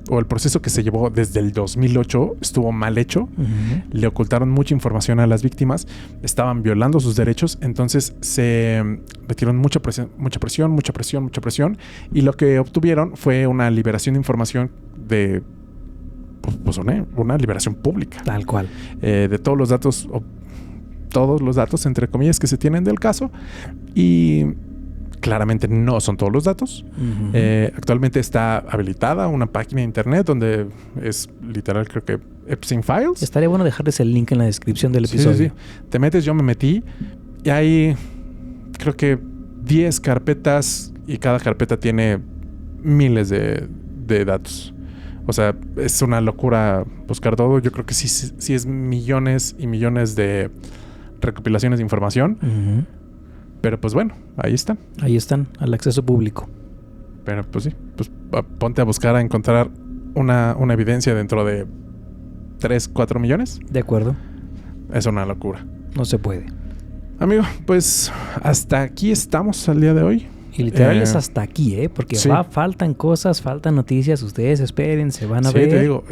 o el proceso que se llevó desde el 2008 estuvo mal hecho. Le ocultaron mucha información a las víctimas, estaban violando sus derechos, entonces se metieron mucha presión, y lo que obtuvieron fue una liberación de información de pues una liberación pública. Tal cual. De todos los datos, entre comillas, que se tienen del caso, y claramente no son todos los datos. Actualmente está habilitada una página de internet donde es literal, creo que Epstein Files. Estaría bueno dejarles el link en la descripción del Sí, episodio. sí, sí. Te metes, yo me metí y hay creo que 10 carpetas y cada carpeta tiene miles de datos. O sea, es una locura buscar todo. Yo creo que sí es millones y millones de recopilaciones de información. Pero pues bueno, ahí están. Ahí están, al acceso público. Pero pues sí, pues ponte a buscar, a encontrar una evidencia dentro de 3, 4 millones. De acuerdo. Es una locura. No se puede. Amigo, pues hasta aquí estamos al día de hoy. Y literal es hasta aquí, porque sí. Faltan cosas, faltan noticias. Ustedes esperen, se van a ver. Sí, te digo,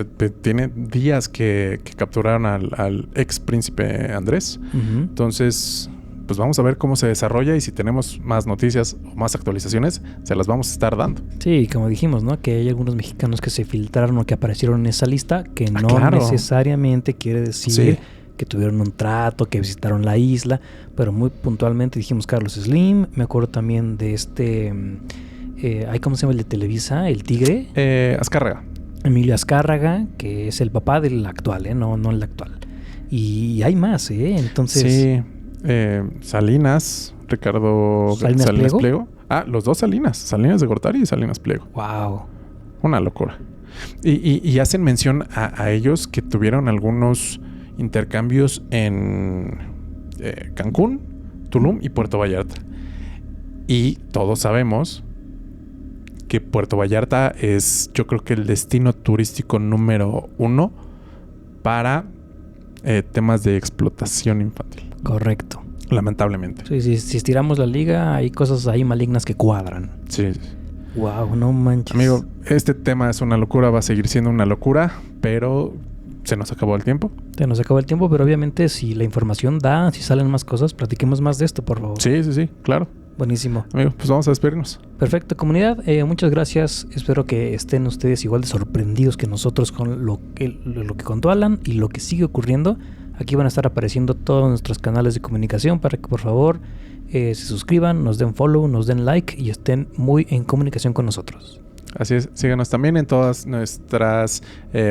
tiene días que capturaron al ex príncipe Andrés. Entonces, pues vamos a ver cómo se desarrolla y si tenemos más noticias o más actualizaciones, se las vamos a estar dando. Sí, como dijimos, ¿no? Que hay algunos mexicanos que se filtraron o que aparecieron en esa lista, que no claro. necesariamente quiere decir Sí. que tuvieron un trato, que visitaron la isla, pero muy puntualmente dijimos Carlos Slim. Me acuerdo también de ¿cómo se llama el de Televisa? El Tigre. Azcárraga. Emilio Azcárraga, que es el papá del actual, no el actual. Y hay más, entonces... Sí. Salinas, Ricardo ¿Salinas Pliego. Ah, los dos Salinas de Gortari y Salinas Pliego. Wow. Una locura. Y hacen mención a ellos que tuvieron algunos intercambios en Cancún, Tulum y Puerto Vallarta. Y todos sabemos que Puerto Vallarta es, yo creo que el destino turístico número 1 para temas de explotación infantil. Correcto. Lamentablemente. Sí, si estiramos la liga, hay cosas ahí malignas que cuadran. Sí. Wow, no manches. Amigo, este tema es una locura, va a seguir siendo una locura, pero se nos acabó el tiempo. Se nos acabó el tiempo, pero obviamente si la información da, si salen más cosas, platiquemos más de esto, por favor. Sí, claro. Buenísimo. Amigo, pues vamos a despedirnos. Perfecto, comunidad. Muchas gracias. Espero que estén ustedes igual de sorprendidos que nosotros con lo que contó Alan y lo que sigue ocurriendo. Aquí van a estar apareciendo todos nuestros canales de comunicación para que por favor se suscriban, nos den follow, nos den like y estén muy en comunicación con nosotros. Así es, síganos también en todas nuestras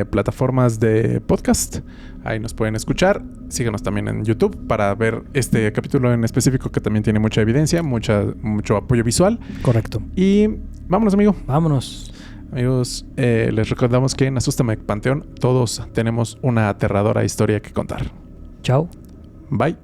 plataformas de podcast. Ahí nos pueden escuchar. Síganos también en YouTube para ver este capítulo en específico que también tiene mucha evidencia, mucho apoyo visual. Correcto. Y vámonos, amigo. Vámonos. Amigos, les recordamos que en Asústame Panteón todos tenemos una aterradora historia que contar. Chao. Bye.